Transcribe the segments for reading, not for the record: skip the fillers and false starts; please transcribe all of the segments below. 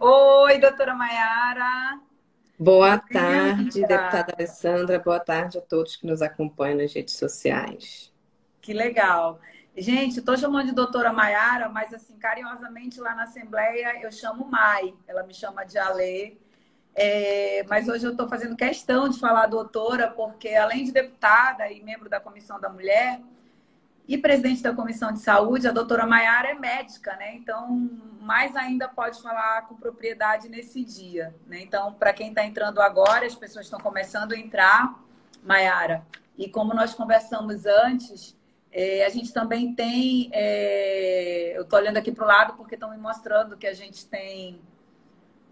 Oi, doutora Maiara. Boa Tudo tarde, bem? deputada Alessandra. Boa tarde a todos que nos acompanham nas redes sociais. Que legal. Gente, estou chamando de doutora Maiara, mas assim, carinhosamente lá na Assembleia eu chamo Mai. Ela me chama de Alê. Mas hoje eu estou fazendo questão de falar doutora, porque além de deputada e membro da Comissão da Mulher, e presidente da Comissão de Saúde, a doutora Maiara é médica, né? Então, mais ainda pode falar com propriedade nesse dia, né? Então, para quem está entrando agora, as pessoas estão começando a entrar, Maiara. E como nós conversamos antes, a gente também tem... eu estou olhando aqui para o lado porque estão me mostrando que a gente tem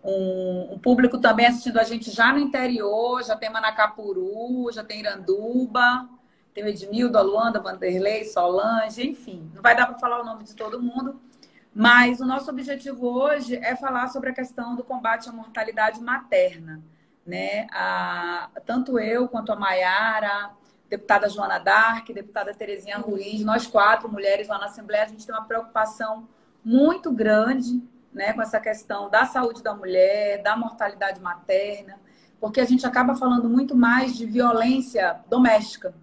um público também assistindo a gente já no interior, já tem Manacapuru, já tem Iranduba, tem o Edmildo, a Luanda, Vanderlei, Solange, enfim. Não vai dar para falar o nome de todo mundo, mas o nosso objetivo hoje é falar sobre a questão do combate à mortalidade materna, né? Tanto eu quanto a Maiara, deputada Joana Dark, deputada Terezinha Ruiz, nós quatro mulheres lá na Assembleia, a gente tem uma preocupação muito grande, né, com essa questão da saúde da mulher, da mortalidade materna, porque a gente acaba falando muito mais de violência doméstica,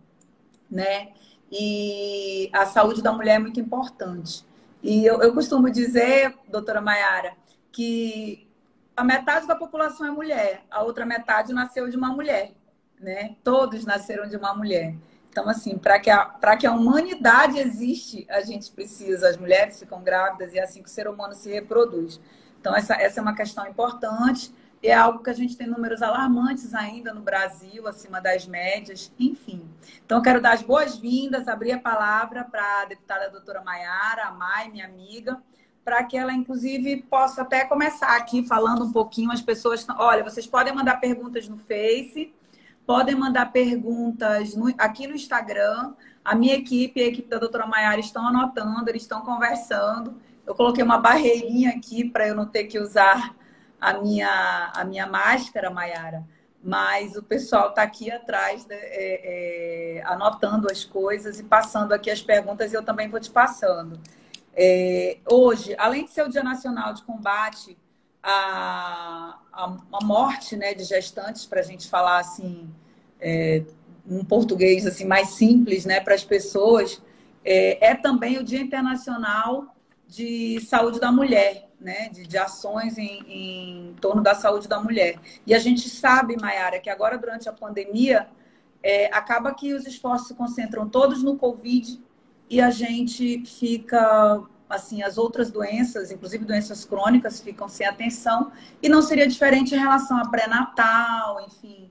né? E a saúde da mulher é muito importante. E eu costumo dizer, doutora Maiara, que a metade da população é mulher, a outra metade nasceu de uma mulher, né? Todos nasceram de uma mulher. Então, assim, para que a humanidade existe, a gente precisa, as mulheres ficam grávidas e é assim que o ser humano se reproduz. Então, essa é uma questão importante e é algo que a gente tem números alarmantes ainda no Brasil, acima das médias, enfim. Então, eu quero dar as boas-vindas, abrir a palavra para a deputada doutora Maiara, a Mai, minha amiga, para que ela, inclusive, possa até começar aqui falando um pouquinho. As pessoas... Olha, vocês podem mandar perguntas no Face, podem mandar perguntas aqui no Instagram. A minha equipe e a equipe da doutora Maiara estão anotando, eles estão conversando. Eu coloquei uma barreirinha aqui para eu não ter que usar a minha máscara, Maiara. Mas o pessoal está aqui atrás, anotando as coisas e passando aqui as perguntas e eu também vou te passando. Hoje, além de ser o Dia Nacional de Combate a morte, né, de gestantes, para a gente falar assim, um português assim, mais simples, né, para as pessoas, é também o Dia Internacional de Saúde da Mulher, né, de ações em torno da saúde da mulher. E a gente sabe, Maiara, que agora, durante a pandemia, acaba que os esforços se concentram todos no Covid e a gente fica... assim, as outras doenças, inclusive doenças crônicas, ficam sem atenção, e não seria diferente em relação a pré-natal, enfim,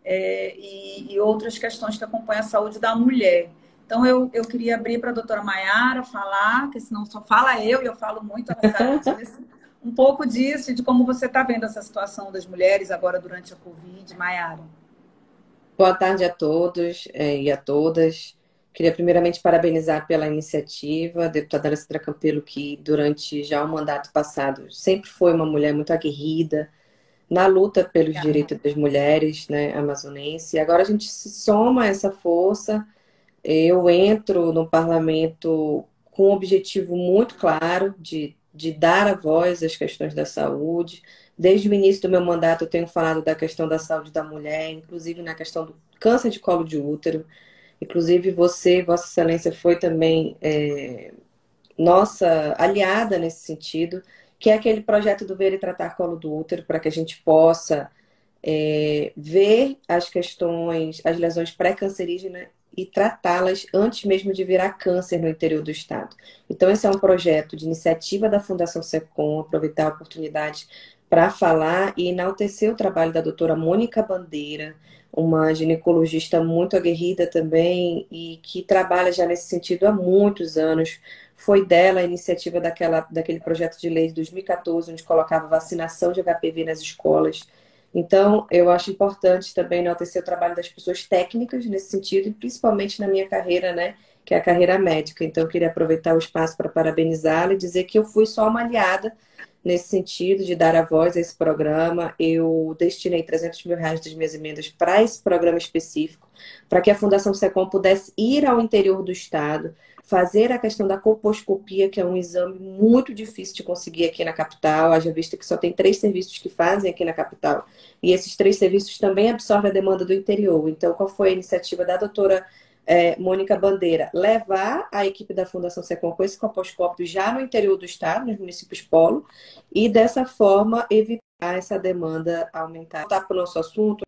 e outras questões que acompanham a saúde da mulher. Então, eu queria abrir para a doutora Maiara falar, porque senão só fala eu, e eu falo muito, ela sabe disso, um pouco disso, e de como você está vendo essa situação das mulheres agora durante a Covid, Maiara. Boa tarde a todos e a todas. Queria primeiramente parabenizar pela iniciativa a deputada Alessandra Campelo, que durante já o mandato passado sempre foi uma mulher muito aguerrida na luta pelos direitos das mulheres, né, amazonenses. E agora a gente se soma a essa força. Eu entro no parlamento com um objetivo muito claro de dar a voz às questões da saúde. Desde o início do meu mandato, eu tenho falado da questão da saúde da mulher, inclusive na questão do câncer de colo de útero. Inclusive, você, Vossa Excelência, foi também nossa aliada nesse sentido, que é aquele projeto do Ver e Tratar Colo do Útero, para que a gente possa ver as questões, as lesões pré-cancerígenas e tratá-las antes mesmo de virar câncer no interior do estado. Então, esse é um projeto de iniciativa da Fundação SECOM, aproveitar a oportunidade para falar e enaltecer o trabalho da doutora Mônica Bandeira, uma ginecologista muito aguerrida também e que trabalha já nesse sentido há muitos anos. Foi dela a iniciativa daquele projeto de lei de 2014, onde colocava vacinação de HPV nas escolas. Então, eu acho importante também enaltecer o trabalho das pessoas técnicas nesse sentido, e principalmente na minha carreira, né, que é a carreira médica. Então, eu queria aproveitar o espaço para parabenizá-la e dizer que eu fui só uma aliada nesse sentido de dar a voz a esse programa. Eu destinei R$ 300 mil das minhas emendas para esse programa específico, para que a Fundação SECOM pudesse ir ao interior do estado, fazer a questão da colposcopia, que é um exame muito difícil de conseguir aqui na capital, haja vista que só tem 3 serviços que fazem aqui na capital, e esses 3 serviços também absorvem a demanda do interior. Então, qual foi a iniciativa da doutora Mônica Bandeira? Levar a equipe da Fundação SECOM com esse colposcópio já no interior do estado, nos municípios polo, e dessa forma evitar essa demanda aumentar. Tá para o nosso assunto.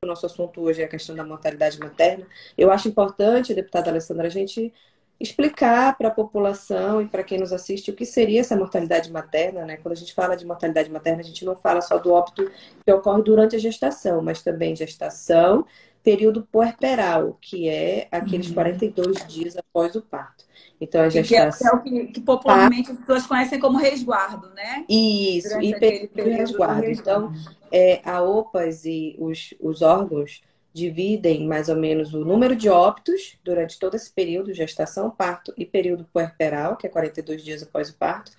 O nosso assunto hoje é a questão da mortalidade materna. Eu acho importante, deputada Alessandra, a gente explicar para a população e para quem nos assiste o que seria essa mortalidade materna, né? Quando a gente fala de mortalidade materna, a gente não fala só do óbito que ocorre durante a gestação, mas também gestação, período puerperal, que é aqueles 42 dias após o parto. Então, a Que é gestação... o que popularmente as pessoas conhecem como resguardo, né? Isso, Durante e aquele período de período do resguardo. resguardo. Então, a OPAS e os órgãos dividem mais ou menos o número de óbitos durante todo esse período, gestação, parto e período puerperal, que é 42 dias após o parto,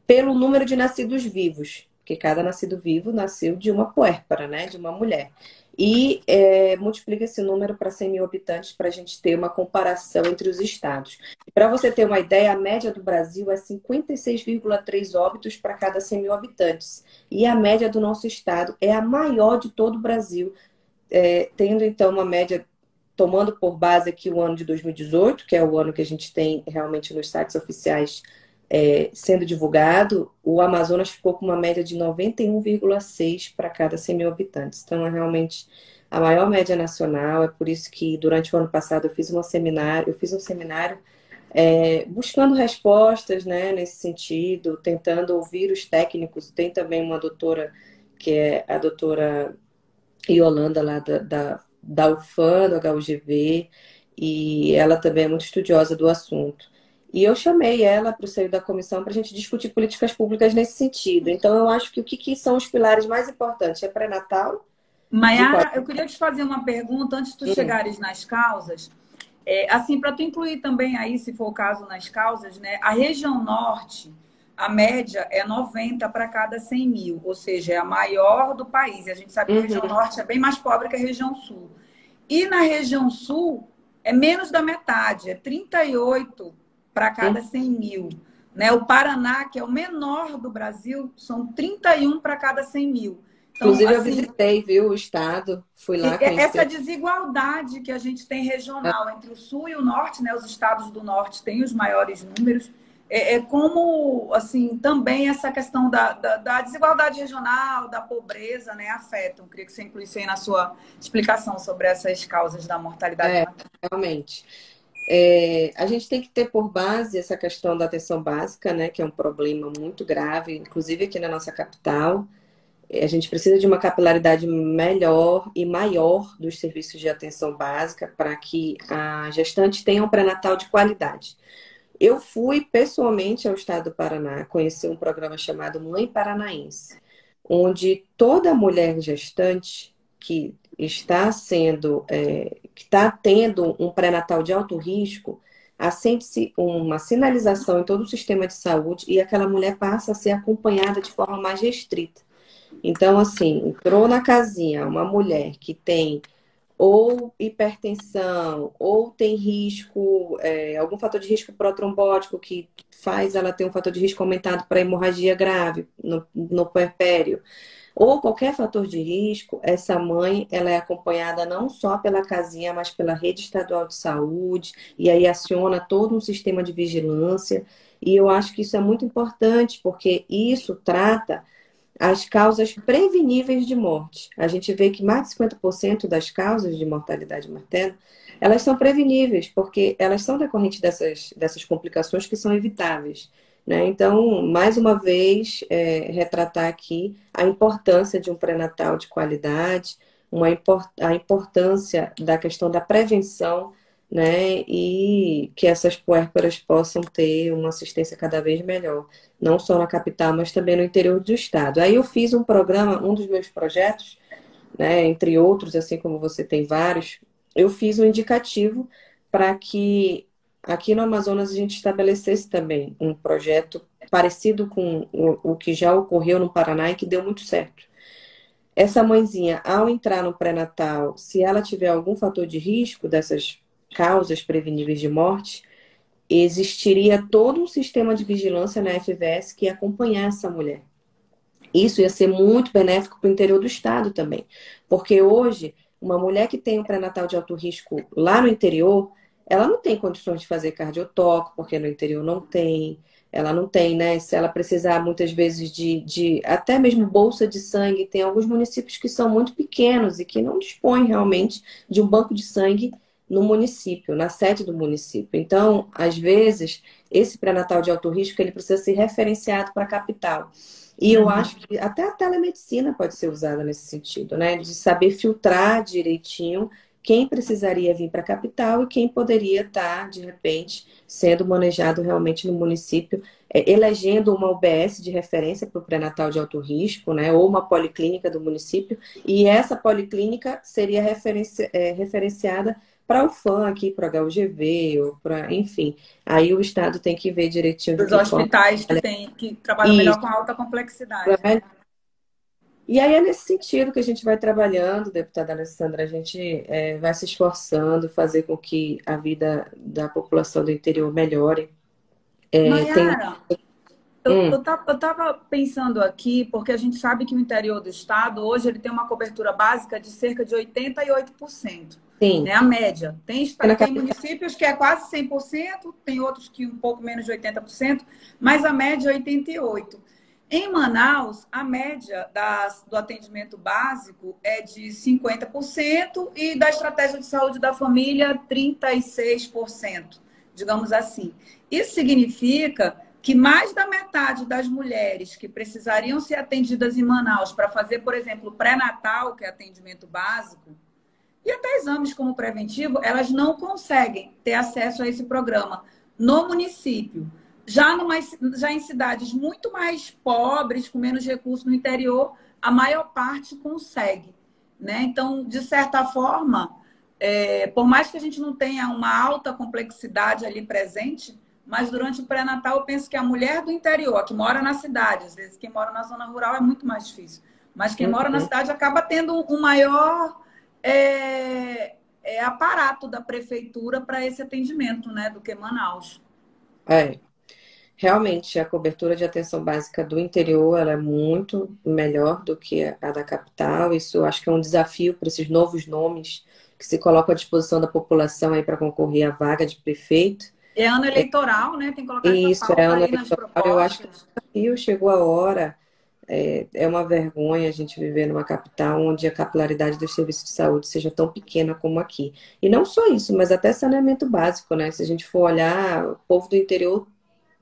pelo número de nascidos vivos, porque cada nascido vivo nasceu de uma puérpera, né, de uma mulher. E multiplica esse número para 100 mil habitantes para a gente ter uma comparação entre os estados. Para você ter uma ideia, a média do Brasil é 56,3 óbitos para cada 100 mil habitantes. E a média do nosso estado é a maior de todo o Brasil, tendo então uma média, tomando por base aqui o ano de 2018, que é o ano que a gente tem realmente nos sites oficiais sendo divulgado, o Amazonas ficou com uma média de 91,6 para cada 100 mil habitantes. Então, é realmente a maior média nacional. É por isso que, durante o ano passado, eu fiz um seminário buscando respostas, né, nesse sentido, tentando ouvir os técnicos. Tem também uma doutora, que é a doutora Yolanda, lá da UFAM, do HUGV, e ela também é muito estudiosa do assunto. E eu chamei ela para o seio da comissão para a gente discutir políticas públicas nesse sentido. Então, eu acho que o que são os pilares mais importantes? É pré-natal, de Maiara, qualidade. eu queria te fazer uma pergunta antes de tu chegares nas causas. Assim, para tu incluir também aí, se for o caso, nas causas, né? A região norte, a média é 90 para cada 100 mil, ou seja, é a maior do país. E a gente sabe que a região norte é bem mais pobre que a região sul. E na região sul, é menos da metade, é 38 para cada 100 mil. Né? O Paraná, que é o menor do Brasil, são 31 para cada 100 mil. Então, Inclusive, eu assim, visitei, viu, o estado, fui lá essa conhecer. desigualdade que a gente tem regional entre o sul e o norte, né? Os estados do norte têm os maiores números. Como, assim, também essa questão da desigualdade regional, da pobreza, né, afetam. Eu queria que você incluísse aí na sua explicação sobre essas causas da mortalidade materna. Realmente. A gente tem que ter por base essa questão da atenção básica, né, que é um problema muito grave, inclusive aqui na nossa capital. A gente precisa de uma capilaridade melhor e maior dos serviços de atenção básica para que a gestante tenha um pré-natal de qualidade. Eu fui pessoalmente ao estado do Paraná conhecer um programa chamado Mãe Paranaense, onde toda mulher gestante que está que está tendo um pré-natal de alto risco, acende-se uma sinalização em todo o sistema de saúde e aquela mulher passa a ser acompanhada de forma mais restrita. Então, assim, entrou na casinha uma mulher que tem ou hipertensão, ou tem risco, algum fator de risco protrombótico que faz ela ter um fator de risco aumentado para hemorragia grave no puerpério, ou qualquer fator de risco, essa mãe ela é acompanhada não só pela casinha, mas pela rede estadual de saúde, e aí aciona todo um sistema de vigilância. E eu acho que isso é muito importante, porque isso trata as causas preveníveis de morte. A gente vê que mais de 50% das causas de mortalidade materna, elas são preveníveis, porque elas são decorrentes dessas complicações que são evitáveis. Né? Então, mais uma vez, retratar aqui a importância de um pré-natal de qualidade, a importância da questão da prevenção, né? E que essas puérperas possam ter uma assistência cada vez melhor, não só na capital, mas também no interior do estado. Aí eu fiz um programa, um dos meus projetos, né, entre outros, assim como você tem vários, eu fiz um indicativo para que aqui no Amazonas a gente estabelecesse também um projeto parecido com o que já ocorreu no Paraná e que deu muito certo. Essa mãezinha, ao entrar no pré-natal, se ela tiver algum fator de risco dessas causas preveníveis de morte, existiria todo um sistema de vigilância na FVS que ia acompanhar essa mulher. Isso ia ser muito benéfico para o interior do estado também. Porque hoje, uma mulher que tem um pré-natal de alto risco lá no interior, ela não tem condições de fazer cardiotoco, porque no interior não tem. Ela não tem, né? Se ela precisar muitas vezes de até mesmo bolsa de sangue, tem alguns municípios que são muito pequenos e que não dispõem realmente de um banco de sangue no município, na sede do município. Então, às vezes, esse pré-natal de alto risco ele precisa ser referenciado para a capital. E eu acho que até a telemedicina pode ser usada nesse sentido, né? De saber filtrar direitinho quem precisaria vir para a capital e quem poderia estar, de repente, sendo manejado realmente no município, elegendo uma UBS de referência para o pré-natal de alto risco, né? Ou uma policlínica do município, e essa policlínica seria referenciada para o FAM aqui, para o HUGV, ou para, enfim. Aí o Estado tem que ver direitinho de Dos que forma. hospitais que trabalham melhor com alta complexidade, né? E aí é nesse sentido que a gente vai trabalhando, deputada Alessandra, a gente vai se esforçando, fazer com que a vida da população do interior melhore. Tem um... Maiara, eu tava pensando aqui, porque a gente sabe que o interior do estado, hoje, ele tem uma cobertura básica de cerca de 88%, Sim, né? A média. na Tem capital. municípios que é quase 100%, tem outros que um pouco menos de 80%, mas a média é 88%. Em Manaus, a média do atendimento básico é de 50% e da estratégia de saúde da família, 36%, digamos assim. Isso significa que mais da metade das mulheres que precisariam ser atendidas em Manaus para fazer, por exemplo, pré-natal, que é atendimento básico, e até exames como preventivo, elas não conseguem ter acesso a esse programa no município. Já em cidades muito mais pobres, com menos recursos no interior, a maior parte consegue, né? Então, de certa forma, por mais que a gente não tenha uma alta complexidade ali presente, mas durante o pré-natal eu penso que a mulher do interior, que mora na cidade, às vezes quem mora na zona rural é muito mais difícil, mas quem mora na cidade acaba tendo um maior aparato da prefeitura para esse atendimento, né, do que Manaus. É, realmente a cobertura de atenção básica do interior ela é muito melhor do que a da capital. Isso eu acho que é um desafio para esses novos nomes que se colocam à disposição da população aí para concorrer à vaga de prefeito. É ano eleitoral, né? Tem que colocar essa Isso é pauta ano aí nas eleitoral. Eu acho que o propostas. desafio chegou a hora. É uma vergonha a gente viver numa capital onde a capilaridade dos serviços de saúde seja tão pequena como aqui. E não só isso, mas até saneamento básico, né? Se a gente for olhar, o povo do interior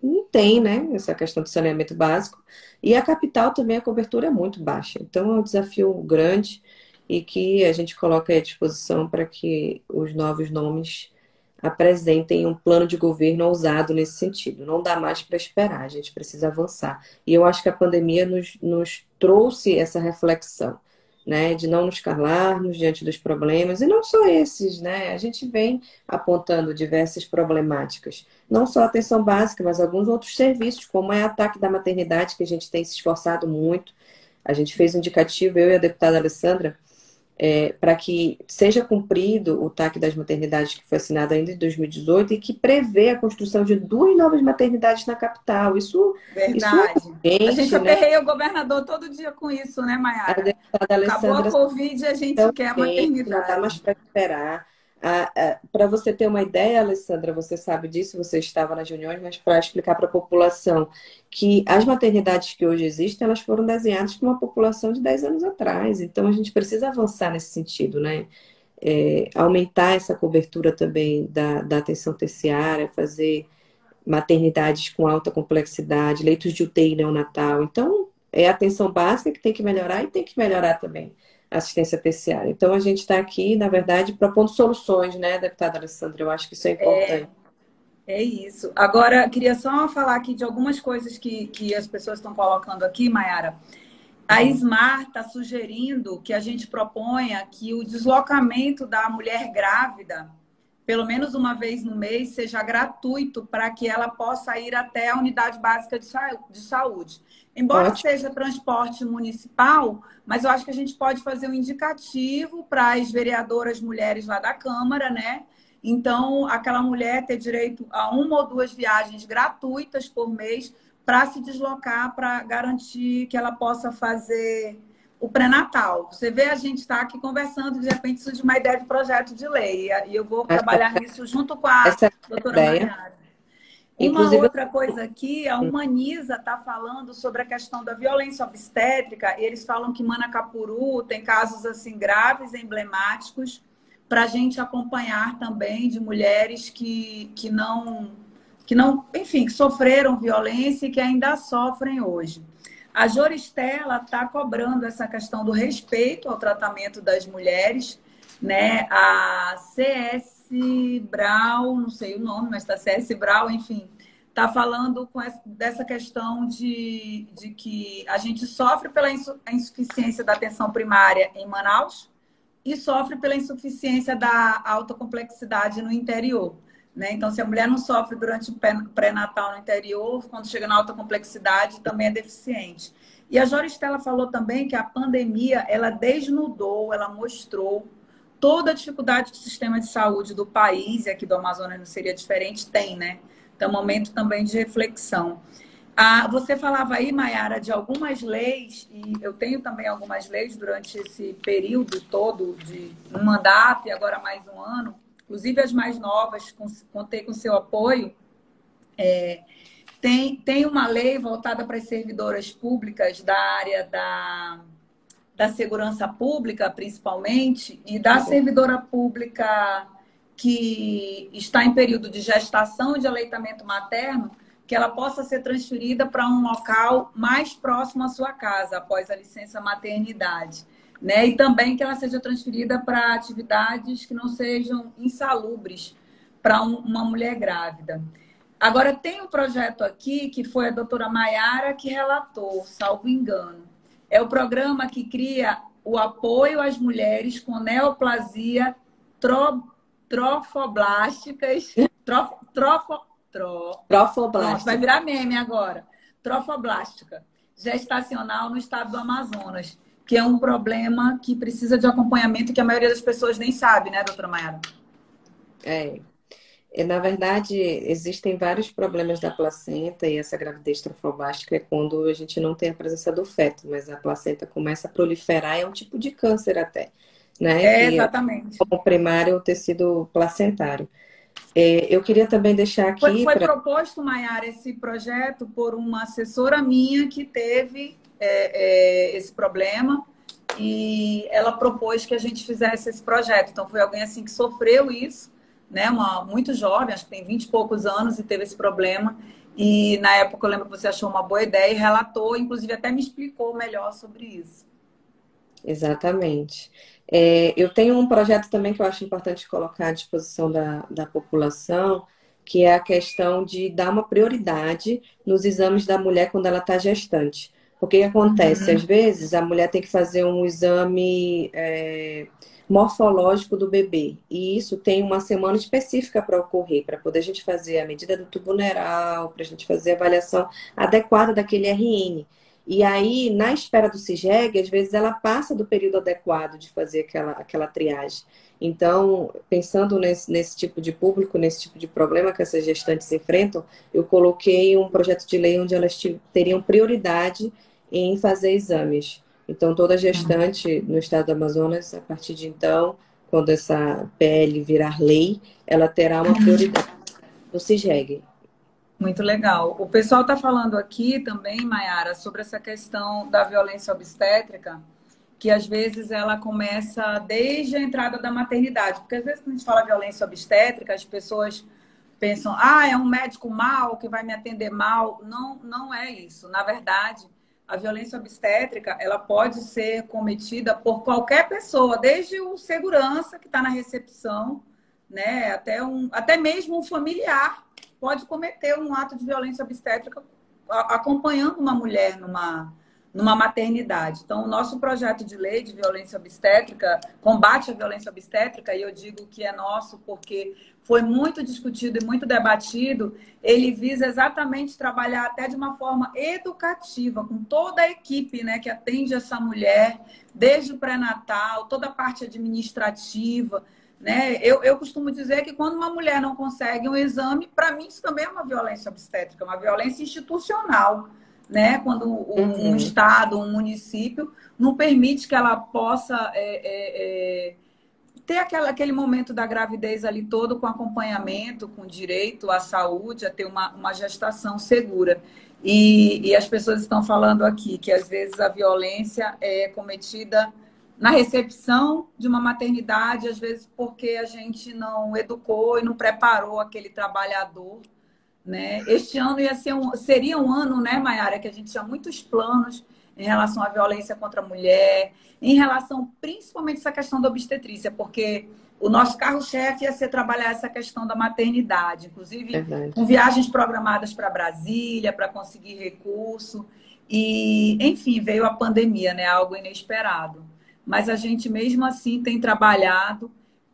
não tem, né? Essa questão de saneamento básico. E a capital também, a cobertura é muito baixa. Então é um desafio grande e que a gente coloca à disposição para que os novos nomes apresentem um plano de governo ousado nesse sentido. Não dá mais para esperar, a gente precisa avançar. E eu acho que a pandemia nos trouxe essa reflexão, né, de não nos calarmos diante dos problemas, e não só esses, né, a gente vem apontando diversas problemáticas, não só a atenção básica, mas alguns outros serviços, como é o ataque da maternidade, que a gente tem se esforçado muito. A gente fez um indicativo, eu e a deputada Alessandra, para que seja cumprido o TAC das maternidades que foi assinado ainda em 2018 e que prevê a construção de 2 novas maternidades na capital. Isso é Verdade. A gente urgente, né? aperreia o governador todo dia com isso, né, A Mayara? deputada Acabou a Alessandra Covid e a gente tão quer a quente, não dá mais maternidade. para esperar. Para você ter uma ideia, Alessandra, você sabe disso, você estava nas reuniões, mas para explicar para a população que as maternidades que hoje existem, elas foram desenhadas para uma população de 10 anos atrás. Então, a gente precisa avançar nesse sentido, né? Aumentar essa cobertura também da atenção terciária, fazer maternidades com alta complexidade, leitos de UTI neonatal. Então, é a atenção básica que tem que melhorar e tem que melhorar também a assistência terciária. Então, a gente está aqui, na verdade, propondo soluções, né, deputada Alessandra? Eu acho que isso é importante. É isso. Agora, queria só falar aqui de algumas coisas que as pessoas estão colocando aqui, Mayara. A SMAR está sugerindo que a gente proponha que o deslocamento da mulher grávida pelo menos uma vez no mês, seja gratuito para que ela possa ir até a unidade básica de saúde. Embora Ótimo. seja transporte municipal, mas eu acho que a gente pode fazer um indicativo para as vereadoras mulheres lá da Câmara, né? Então, aquela mulher ter direito a uma ou duas viagens gratuitas por mês para se deslocar, para garantir que ela possa fazer o pré-natal. Você vê, a gente está aqui conversando, de repente surge uma ideia de projeto de lei, e eu vou Acho trabalhar nisso junto com a essa doutora ideia. Maiara. Uma Inclusive, outra coisa aqui, a Humaniza está falando sobre a questão da violência obstétrica, e eles falam que Manacapuru tem casos assim graves, emblemáticos, para a gente acompanhar também de mulheres enfim, que sofreram violência e que ainda sofrem hoje. A Joristela está cobrando essa questão do respeito ao tratamento das mulheres, né? A CS Brau, não sei o nome, mas está CS Brau, enfim, está falando dessa questão de que a gente sofre pela insuficiência da atenção primária em Manaus e sofre pela insuficiência da alta complexidade no interior. Né? Então, se a mulher não sofre durante o pré-natal no interior, quando chega na alta complexidade, também é deficiente. E a Joristela falou também que a pandemia, ela desnudou, ela mostrou toda a dificuldade que o sistema de saúde do país, e aqui do Amazonas não seria diferente, tem, né? Então, é um momento também de reflexão. Você falava aí, Maiara, de algumas leis, e eu tenho também algumas leis durante esse período todo de um mandato e agora mais um ano, inclusive as mais novas, contei com seu apoio. Tem uma lei voltada para as servidoras públicas da área da segurança pública, principalmente, e da servidora pública que está em período de gestação e de aleitamento materno, que ela possa ser transferida para um local mais próximo à sua casa, após a licença maternidade. Né? E também que ela seja transferida para atividades que não sejam insalubres para uma mulher grávida. Agora, tem um projeto aqui que foi a doutora Maiara que relatou, salvo engano. É o programa que cria o apoio às mulheres com neoplasia trofoblásticas. Pronto, vai virar meme agora. Trofoblástica, gestacional no estado do Amazonas, que é um problema que precisa de acompanhamento que a maioria das pessoas nem sabe, né, doutora Maiara? Na verdade, existem vários problemas da placenta e essa gravidez trofoblástica é quando a gente não tem a presença do feto, mas a placenta começa a proliferar, é um tipo de câncer até, né? Exatamente. Como primário, o tecido placentário. Eu queria também deixar aqui... Foi proposto, Maiara, esse projeto por uma assessora minha que teve esse problema e ela propôs que a gente fizesse esse projeto. Então, foi alguém assim que sofreu isso, né? Muito jovem, acho que tem 20 e poucos anos e teve esse problema. E na época eu lembro que você achou uma boa ideia e relatou, inclusive até me explicou melhor sobre isso. Exatamente. Eu tenho um projeto também que eu acho importante colocar à disposição da população, que é a questão de dar uma prioridade nos exames da mulher quando ela está gestante. Porque o que acontece? Às vezes a mulher tem que fazer um exame morfológico do bebê, e isso tem uma semana específica para ocorrer, para poder a gente fazer a medida do tubo neural, para a gente fazer a avaliação adequada daquele RN. E aí, na espera do CIGEG, às vezes ela passa do período adequado de fazer aquela triagem. Então, pensando nesse tipo de público, nesse tipo de problema que essas gestantes enfrentam, eu coloquei um projeto de lei onde elas teriam prioridade em fazer exames. Então, toda gestante no estado do Amazonas, a partir de então, quando essa PL virar lei, ela terá uma prioridade no CIGEG. Muito legal. O pessoal está falando aqui também, Maiara, sobre essa questão da violência obstétrica, que às vezes ela começa desde a entrada da maternidade. Porque às vezes quando a gente fala violência obstétrica, as pessoas pensam, é um médico mau que vai me atender mal. Não, não é isso. Na verdade, a violência obstétrica, ela pode ser cometida por qualquer pessoa, desde o segurança que está na recepção, né, até mesmo um familiar pode cometer um ato de violência obstétrica acompanhando uma mulher numa maternidade. Então, o nosso projeto de lei de violência obstétrica, combate à violência obstétrica, e eu digo que é nosso porque foi muito discutido e muito debatido, ele visa exatamente trabalhar até de uma forma educativa, com toda a equipe, né, que atende essa mulher, desde o pré-natal, toda a parte administrativa, né? Eu costumo dizer que quando uma mulher não consegue um exame, para mim isso também é uma violência obstétrica, uma violência institucional, né? Quando um Uhum. estado, um município não permite que ela possa ter aquele momento da gravidez ali todo com acompanhamento, com direito à saúde, a ter uma gestação segura. E as pessoas estão falando aqui que às vezes a violência é cometida na recepção de uma maternidade, às vezes porque a gente não educou e não preparou aquele trabalhador, né? Este ano seria um ano, né, Mayara, que a gente tinha muitos planos em relação à violência contra a mulher, em relação principalmente a essa questão da obstetrícia, porque o nosso carro-chefe ia ser trabalhar essa questão da maternidade, inclusive com Verdade. viagens programadas para Brasília, para conseguir recurso. E, enfim, veio a pandemia, né? Algo inesperado. Mas a gente mesmo assim tem trabalhado.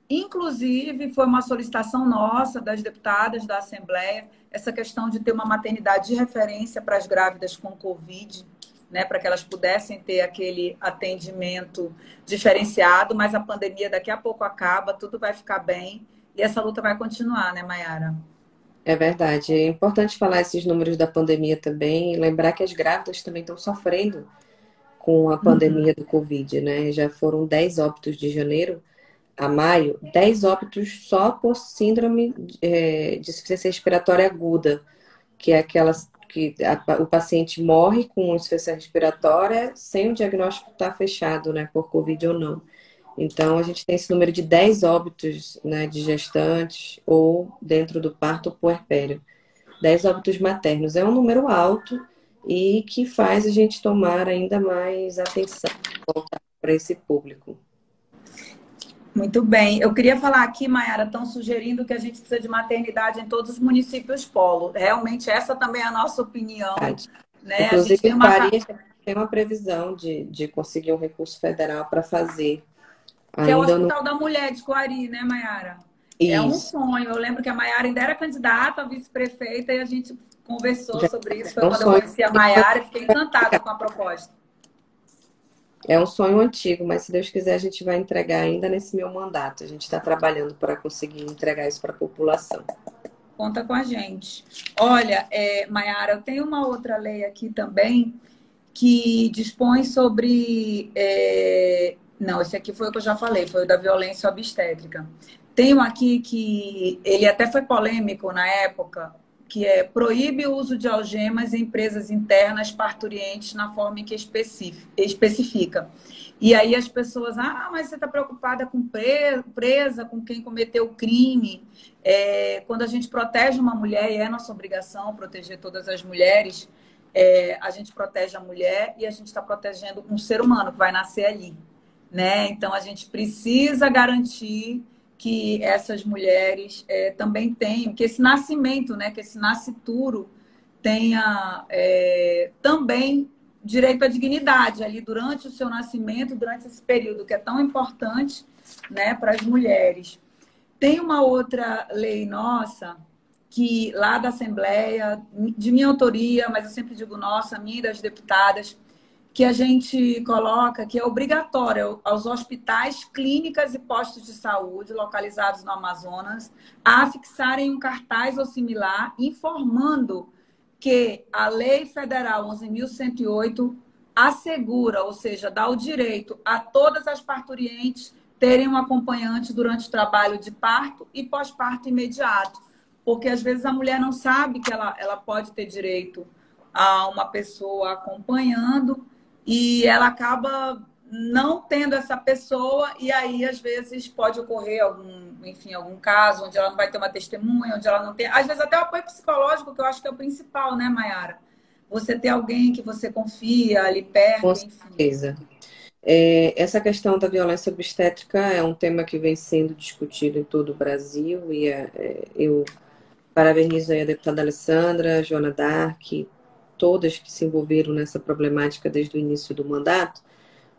Inclusive, foi uma solicitação nossa, das deputadas da Assembleia, essa questão de ter uma maternidade de referência para as grávidas com Covid, né, para que elas pudessem ter aquele atendimento diferenciado, mas a pandemia daqui a pouco acaba, tudo vai ficar bem e essa luta vai continuar, né, Mayara? É verdade. É importante falar esses números da pandemia também e lembrar que as grávidas também estão sofrendo com a pandemia do Covid, né? Já foram 10 óbitos de janeiro a maio, 10 óbitos só por síndrome de insuficiência respiratória aguda, que é aquelas que o paciente morre com insuficiência respiratória sem o diagnóstico estar fechado, né, por Covid ou não. Então, a gente tem esse número de 10 óbitos, né, de gestantes ou dentro do parto puerpério. 10 óbitos maternos. É um número alto e que faz a gente tomar ainda mais atenção para esse público. Muito bem. Eu queria falar aqui, Mayara, estão sugerindo que a gente precisa de maternidade em todos os municípios polo. Realmente, essa também é a nossa opinião, né? A gente tem Inclusive, uma. Paris tem uma previsão de conseguir um recurso federal para fazer Que é o ainda no. Hospital da Mulher de Coari, né, Mayara? É um Isso. sonho. Eu lembro que a Mayara ainda era candidata a vice-prefeita e a gente conversou sobre isso. Foi É um quando eu sonho. conheci a Mayara e fiquei encantada com a proposta. É um sonho antigo, mas se Deus quiser, a gente vai entregar ainda nesse meu mandato. A gente está trabalhando para conseguir entregar isso para a população. Conta com a gente. Olha, Mayara, eu tenho uma outra lei aqui também que dispõe sobre. Não, esse aqui foi o que eu já falei, foi o da violência obstétrica. Tem um aqui que ele até foi polêmico na época, que proíbe o uso de algemas em empresas internas parturientes na forma em que especifica. E aí as pessoas, mas você está preocupada com presa, com quem cometeu o crime. Quando a gente protege uma mulher, e é nossa obrigação proteger todas as mulheres, a gente protege a mulher e a gente está protegendo um ser humano que vai nascer ali, né? Então a gente precisa garantir que essas mulheres também tenham, que esse nascimento, né, que esse nascituro tenha também direito à dignidade ali durante o seu nascimento, durante esse período que é tão importante, né, para as mulheres. Tem uma outra lei nossa que lá da Assembleia, de minha autoria, mas eu sempre digo nossa, minha e das deputadas, que a gente coloca que é obrigatório aos hospitais, clínicas e postos de saúde localizados no Amazonas a fixarem um cartaz ou similar informando que a Lei Federal 11.108 assegura, ou seja, dá o direito a todas as parturientes terem um acompanhante durante o trabalho de parto e pós-parto imediato. Porque às vezes a mulher não sabe que ela pode ter direito a uma pessoa acompanhando e ela acaba não tendo essa pessoa e aí às vezes pode ocorrer algum caso onde ela não vai ter uma testemunha, onde ela não tem, às vezes até o apoio psicológico, que eu acho que é o principal, né, Mayara? Você ter alguém que você confia ali Com perto, enfim. certeza. Essa questão da violência obstétrica é um tema que vem sendo discutido em todo o Brasil e eu parabenizo aí a deputada Alessandra, Joana Dark, todas que se envolveram nessa problemática desde o início do mandato.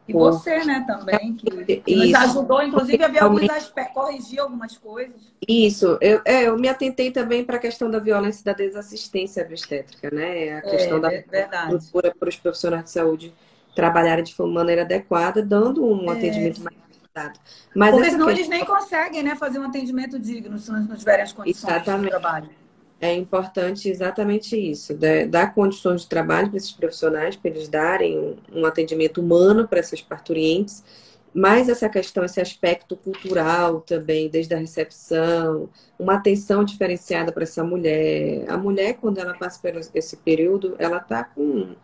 E você, né, também, que nos ajudou, inclusive, a ver alguns aspectos, corrigir algumas coisas. Isso, eu me atentei também para a questão da violência e da desassistência obstétrica, né? A questão da verdade. estrutura para os profissionais de saúde trabalharem de maneira adequada, dando um atendimento mais adequado. Mas porque senão eles nem conseguem, né, fazer um atendimento digno se não tiverem as condições de trabalho. É importante exatamente isso, dar condições de trabalho para esses profissionais, para eles darem um atendimento humano para essas parturientes, mas essa questão, esse aspecto cultural também, desde a recepção, uma atenção diferenciada para essa mulher. A mulher, quando ela passa por esse período, ela está com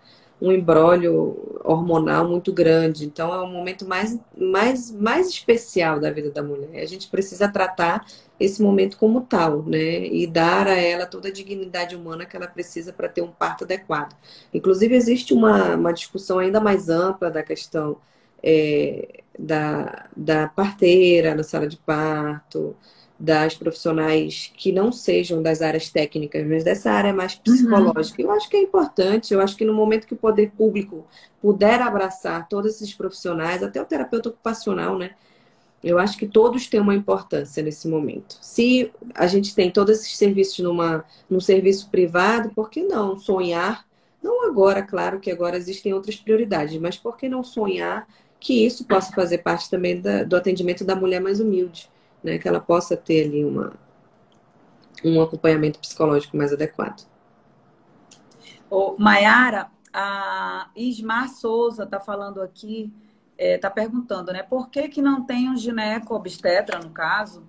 um imbróglio hormonal muito grande, então é um momento mais especial da vida da mulher. A gente precisa tratar esse momento como tal, né? E dar a ela toda a dignidade humana que ela precisa para ter um parto adequado. Inclusive, existe uma discussão ainda mais ampla da questão da parteira na sala de parto, das profissionais que não sejam das áreas técnicas, mas dessa área mais psicológica. Eu acho que é importante, eu acho que no momento que o poder público puder abraçar todos esses profissionais, até o terapeuta ocupacional, né? Eu acho que todos têm uma importância nesse momento. Se a gente tem todos esses serviços num serviço privado, por que não sonhar? Não agora, claro que agora existem outras prioridades, mas por que não sonhar que isso possa fazer parte também do atendimento da mulher mais humilde, né? Que ela possa ter ali um acompanhamento psicológico mais adequado. Maiara, a Ismar Souza está falando aqui, está perguntando, né? Por que não tem um gineco-obstetra, no caso,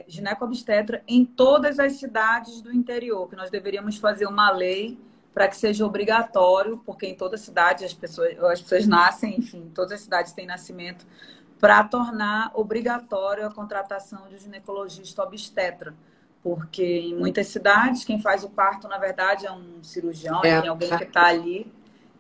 gineco-obstetra em todas as cidades do interior? Que nós deveríamos fazer uma lei para que seja obrigatório, porque em toda cidade as pessoas nascem, enfim, todas as cidades têm nascimento, para tornar obrigatório a contratação de um ginecologista obstetra. Porque em muitas cidades, quem faz o parto, na verdade, é um cirurgião, tem alguém que está ali,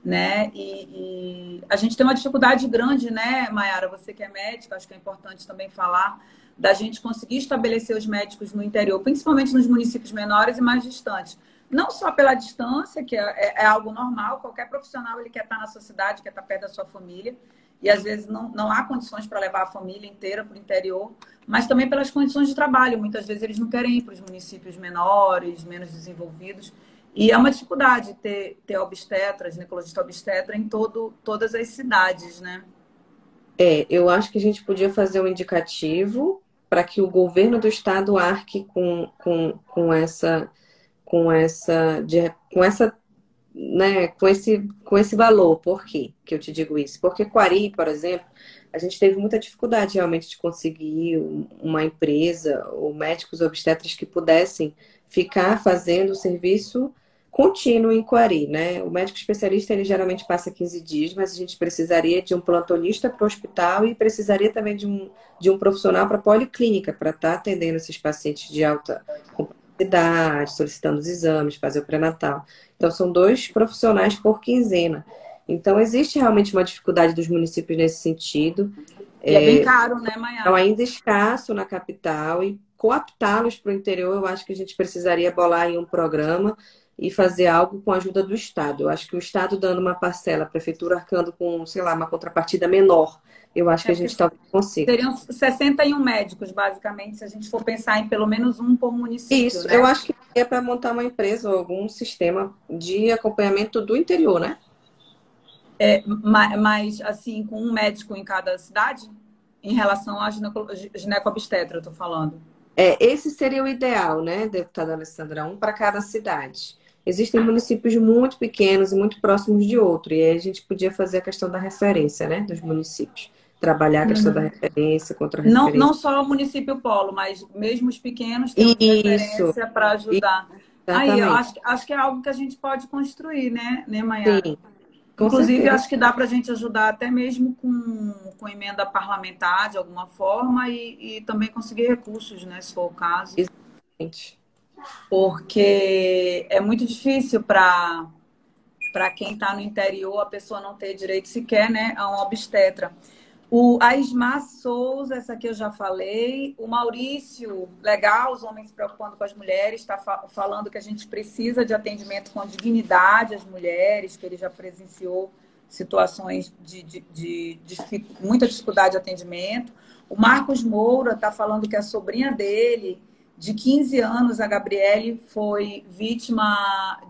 né? E a gente tem uma dificuldade grande, né, Maiara? Você que é médica, acho que é importante também falar, da gente conseguir estabelecer os médicos no interior, principalmente nos municípios menores e mais distantes. Não só pela distância, que é algo normal, qualquer profissional ele quer estar na sua cidade, quer estar perto da sua família, e às vezes não há condições para levar a família inteira para o interior, mas também pelas condições de trabalho. Muitas vezes eles não querem ir para os municípios menores, menos desenvolvidos, e é uma dificuldade ter obstetra, ginecologista obstetra em todas as cidades, né? Eu acho que a gente podia fazer um indicativo para que o governo do estado arque com esse valor. Por quê que eu te digo isso? Porque Quari, por exemplo, a gente teve muita dificuldade realmente de conseguir uma empresa ou médicos obstetras que pudessem ficar fazendo o serviço contínuo em Quari, né? O médico especialista, ele geralmente passa 15 dias, mas a gente precisaria de um plantonista para o hospital e precisaria também de um profissional para a policlínica, para estar atendendo esses pacientes de alta complexidade, solicitando os exames, fazer o pré-natal. Então, são 2 profissionais por quinzena. Então, existe realmente uma dificuldade dos municípios nesse sentido. E é bem caro, né, Maiara? Então, ainda escasso na capital e coaptá-los para o interior, eu acho que a gente precisaria bolar em um programa e fazer algo com a ajuda do Estado. Eu acho que o Estado dando uma parcela, a Prefeitura arcando com, sei lá, uma contrapartida menor, eu acho que a gente talvez consiga. Seriam 61 médicos, basicamente, se a gente for pensar em pelo menos um por município. Isso, né? Eu acho que é para montar uma empresa ou algum sistema de acompanhamento do interior, né? Mas, assim, com um médico em cada cidade? Em relação à gineco-obstetra, eu estou falando. Esse seria o ideal, né, deputada Alessandra? Um para cada cidade. Existem municípios muito pequenos e muito próximos de outro, e aí a gente podia fazer a questão da referência, né, dos municípios. Trabalhar a questão da referência contra a referência. Não só o município polo, mas mesmo os pequenos têm referência para ajudar. Aí, eu acho que é algo que a gente pode construir, né, Maiara? Sim. Inclusive, acho que dá para a gente ajudar até mesmo com emenda parlamentar, de alguma forma, e também conseguir recursos, né, se for o caso. Exatamente. Porque é muito difícil para quem está no interior a pessoa não ter direito sequer, né, a um obstetra. A Ismar Souza, essa aqui eu já falei. O Maurício, legal, os homens se preocupando com as mulheres, está falando que a gente precisa de atendimento com dignidade às mulheres, que ele já presenciou situações de muita dificuldade de atendimento. O Marcos Moura está falando que a sobrinha dele, de 15 anos, a Gabriele, foi vítima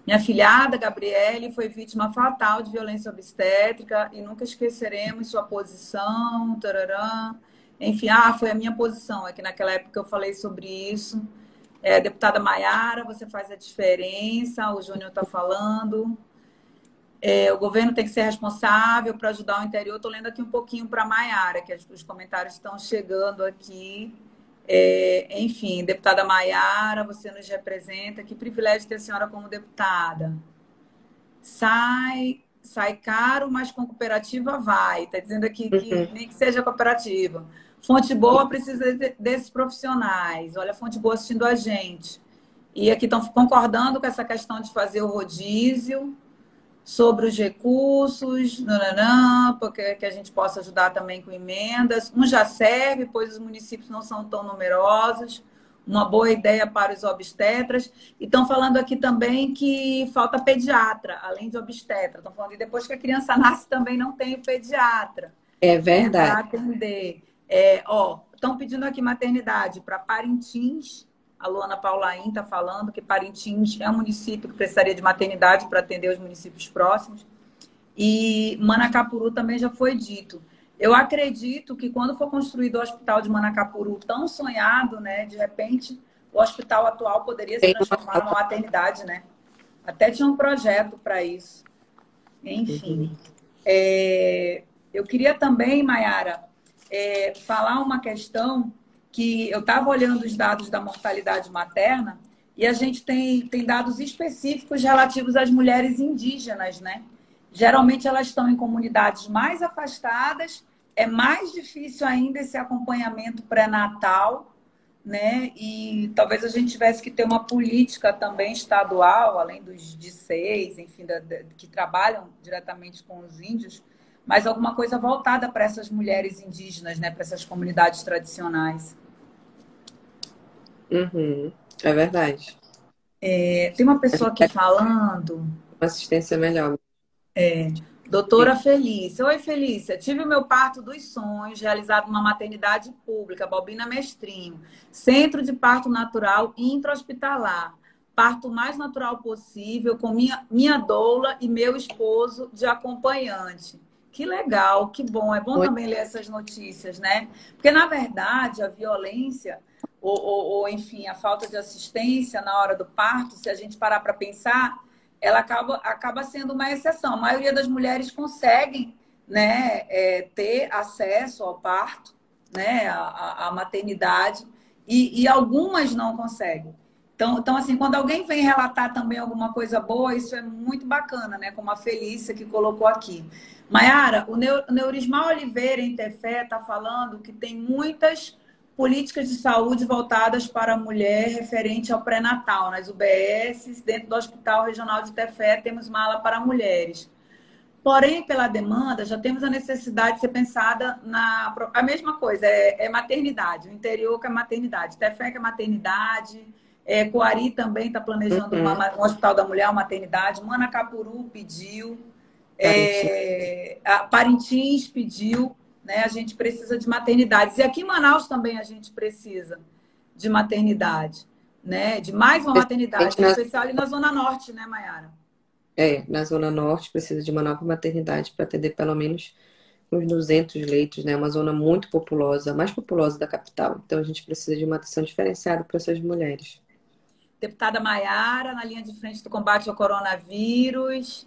Minha filhada, Gabriele, foi vítima fatal de violência obstétrica e nunca esqueceremos sua posição, tararã. Enfim, foi a minha posição, é que naquela época eu falei sobre isso. Deputada Maiara, você faz a diferença, o Júnior está falando. O governo tem que ser responsável para ajudar o interior. Estou lendo aqui um pouquinho para a Maiara, que os comentários estão chegando aqui. Enfim, deputada Maiara, você nos representa. Que privilégio ter a senhora como deputada. Sai caro, mas com cooperativa vai. Está dizendo aqui que nem que seja cooperativa. Fonte Boa precisa desses profissionais. Olha, a Fonte Boa assistindo a gente. E aqui estão concordando com essa questão de fazer o rodízio sobre os recursos, porque que a gente possa ajudar também com emendas. Já serve, pois os municípios não são tão numerosos. Uma boa ideia para os obstetras. E estão falando aqui também que falta pediatra, além de obstetra. Estão falando que depois que a criança nasce também não tem pediatra. É verdade. Para atender. Estão pedindo aqui maternidade para Parintins. A Luana Paulain está falando que Parintins é um município que precisaria de maternidade para atender os municípios próximos. E Manacapuru também já foi dito. Eu acredito que quando for construído o hospital de Manacapuru, tão sonhado, né, de repente, o hospital atual poderia se transformar numa maternidade, né? Até tinha um projeto para isso. Enfim. Eu queria também, Maiara, falar uma questão que eu estava olhando os dados da mortalidade materna e a gente tem dados específicos relativos às mulheres indígenas, né? Geralmente elas estão em comunidades mais afastadas, é mais difícil ainda esse acompanhamento pré-natal, né? E talvez a gente tivesse que ter uma política também estadual, além dos DCEs, enfim, que trabalham diretamente com os índios, mas alguma coisa voltada para essas mulheres indígenas, né? Para essas comunidades tradicionais. É verdade. Tem uma pessoa aqui falando. Uma assistência melhor. Doutora Felícia. Oi, Felícia. Tive o meu parto dos sonhos realizado numa maternidade pública, Balbina Mestrinho. Centro de parto natural intra-hospitalar. Parto mais natural possível, com minha doula e meu esposo de acompanhante. Que legal, que bom. É bom também ler essas notícias, né? Porque, na verdade, a violência, ou enfim, a falta de assistência na hora do parto, se a gente parar para pensar, ela acaba sendo uma exceção. A maioria das mulheres conseguem, né, ter acesso ao parto, né, à maternidade, e algumas não conseguem. Então, assim, quando alguém vem relatar também alguma coisa boa, isso é muito bacana, né? Como a Felícia que colocou aqui. Maiara, o Neurismal Oliveira, em Tefé, está falando que tem muitas políticas de saúde voltadas para a mulher referente ao pré-natal. Nas UBSs, dentro do Hospital Regional de Tefé, temos uma ala para mulheres. Porém, pela demanda, já temos a necessidade de ser pensada a mesma coisa, maternidade. O interior que é maternidade, Tefé que é maternidade, Coari também está planejando um hospital da mulher, uma maternidade, Manacapuru pediu, Parintins pediu, né? A gente precisa de maternidades. E aqui em Manaus também a gente precisa de maternidade, né? De mais uma maternidade, em especial ali na Zona Norte, né, Maiara? Na Zona Norte precisa de uma nova maternidade para atender pelo menos uns 200 leitos, né? Uma zona muito populosa, a mais populosa da capital. Então a gente precisa de uma atenção diferenciada para essas mulheres. Deputada Maiara, na linha de frente do combate ao coronavírus.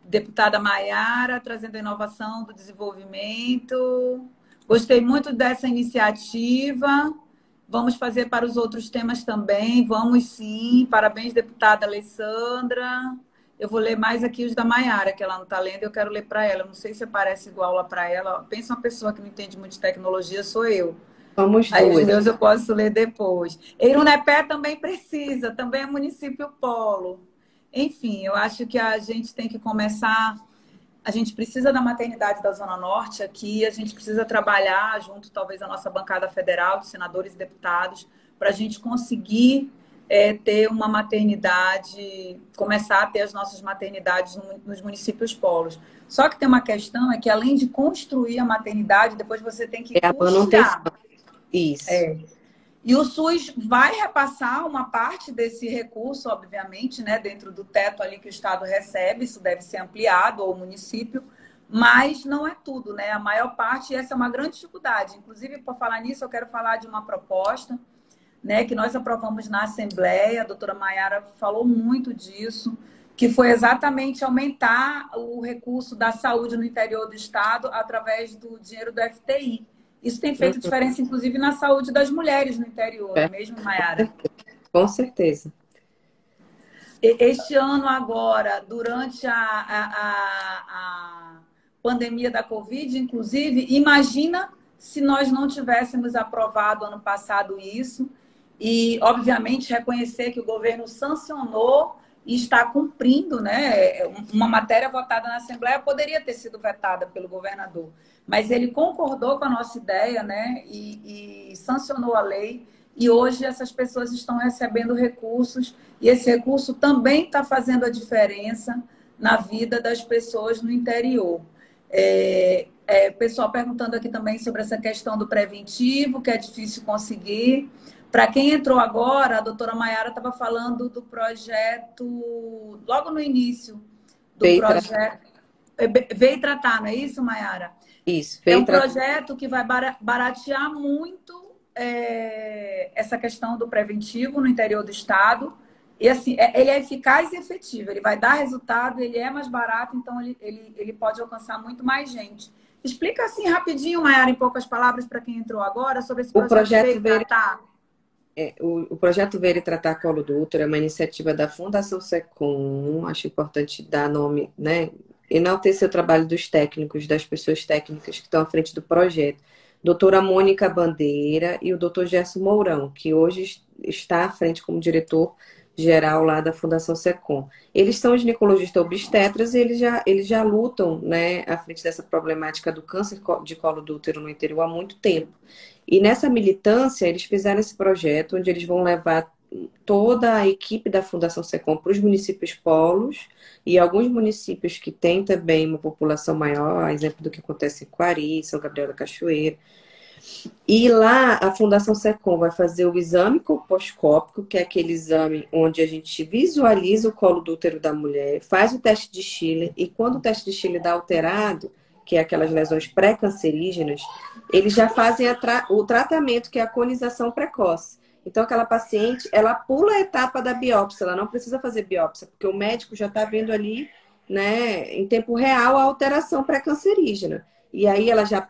Deputada Maiara, trazendo a inovação do desenvolvimento. Gostei muito dessa iniciativa. Vamos fazer para os outros temas também. Vamos sim. Parabéns, deputada Alessandra. Eu vou ler mais aqui os da Maiara, que ela não está lendo. Eu quero ler para ela. Eu não sei se aparece igual lá para ela. Pensa uma pessoa que não entende muito de tecnologia, sou eu. Somos Aí duas. os meus eu posso ler depois. Eirunepé também precisa. Também é município polo. Enfim, eu acho que a gente tem que começar a gente precisa da maternidade da Zona Norte aqui, a gente precisa trabalhar junto, talvez, a nossa bancada federal, de senadores e deputados, para a gente conseguir ter uma maternidade, começar a ter as nossas maternidades nos municípios polos. Só que tem uma questão, é que além de construir a maternidade, depois você tem que a manutenção. custear. Isso. E o SUS vai repassar uma parte desse recurso, obviamente, né, dentro do teto ali que o Estado recebe, isso deve ser ampliado, ou o município, mas não é tudo, né? A maior parte, e essa é uma grande dificuldade. Inclusive, por falar nisso, eu quero falar de uma proposta, né, que nós aprovamos na Assembleia, a doutora Maiara falou muito disso, que foi exatamente aumentar o recurso da saúde no interior do Estado através do dinheiro do FTI. Isso tem feito diferença, inclusive, na saúde das mulheres no interior, não é mesmo, Maiara? Com certeza. Este ano agora, durante a pandemia da Covid, inclusive, imagina se nós não tivéssemos aprovado ano passado isso e, obviamente, reconhecer que o governo sancionou e está cumprindo, né? Uma matéria votada na Assembleia poderia ter sido vetada pelo governador, mas ele concordou com a nossa ideia, né? E sancionou a lei. E hoje essas pessoas estão recebendo recursos e esse recurso também está fazendo a diferença na vida das pessoas no interior. Pessoal perguntando aqui também sobre essa questão do preventivo, que é difícil conseguir. Para quem entrou agora, a doutora Maiara estava falando do projeto, logo no início do projeto. Veio tratar, não é isso, Maiara? Isso. É um projeto que vai baratear muito essa questão do preventivo no interior do Estado. E assim, ele é eficaz e efetivo, ele vai dar resultado, ele é mais barato, então ele pode alcançar muito mais gente. Explica assim rapidinho, Maiara, em poucas palavras, para quem entrou agora, sobre esse projeto Veio Tratar. O projeto Ver e Tratar Colo do Útero é uma iniciativa da Fundação SECOM, acho importante dar nome, né? Enaltecer o trabalho dos técnicos, das pessoas técnicas que estão à frente do projeto. Doutora Mônica Bandeira e o doutor Gerson Mourão, que hoje está à frente como diretor-geral lá da Fundação SECOM. Eles são ginecologistas obstetras e eles já lutam, né, à frente dessa problemática do câncer de colo do útero no interior há muito tempo. E nessa militância, eles fizeram esse projeto onde eles vão levar toda a equipe da Fundação SECOM para os municípios polos e alguns municípios que têm também uma população maior, a exemplo do que acontece em Quari, São Gabriel da Cachoeira. E lá a Fundação SECOM vai fazer o exame colposcópico, que é aquele exame onde a gente visualiza o colo do útero da mulher, faz o teste de Schiller e quando o teste de Schiller dá alterado, que é aquelas lesões pré-cancerígenas, eles já fazem o tratamento, que é a conização precoce. Então, aquela paciente, ela pula a etapa da biópsia, ela não precisa fazer biópsia, porque o médico já está vendo ali, né, em tempo real, a alteração pré-cancerígena. E aí ela já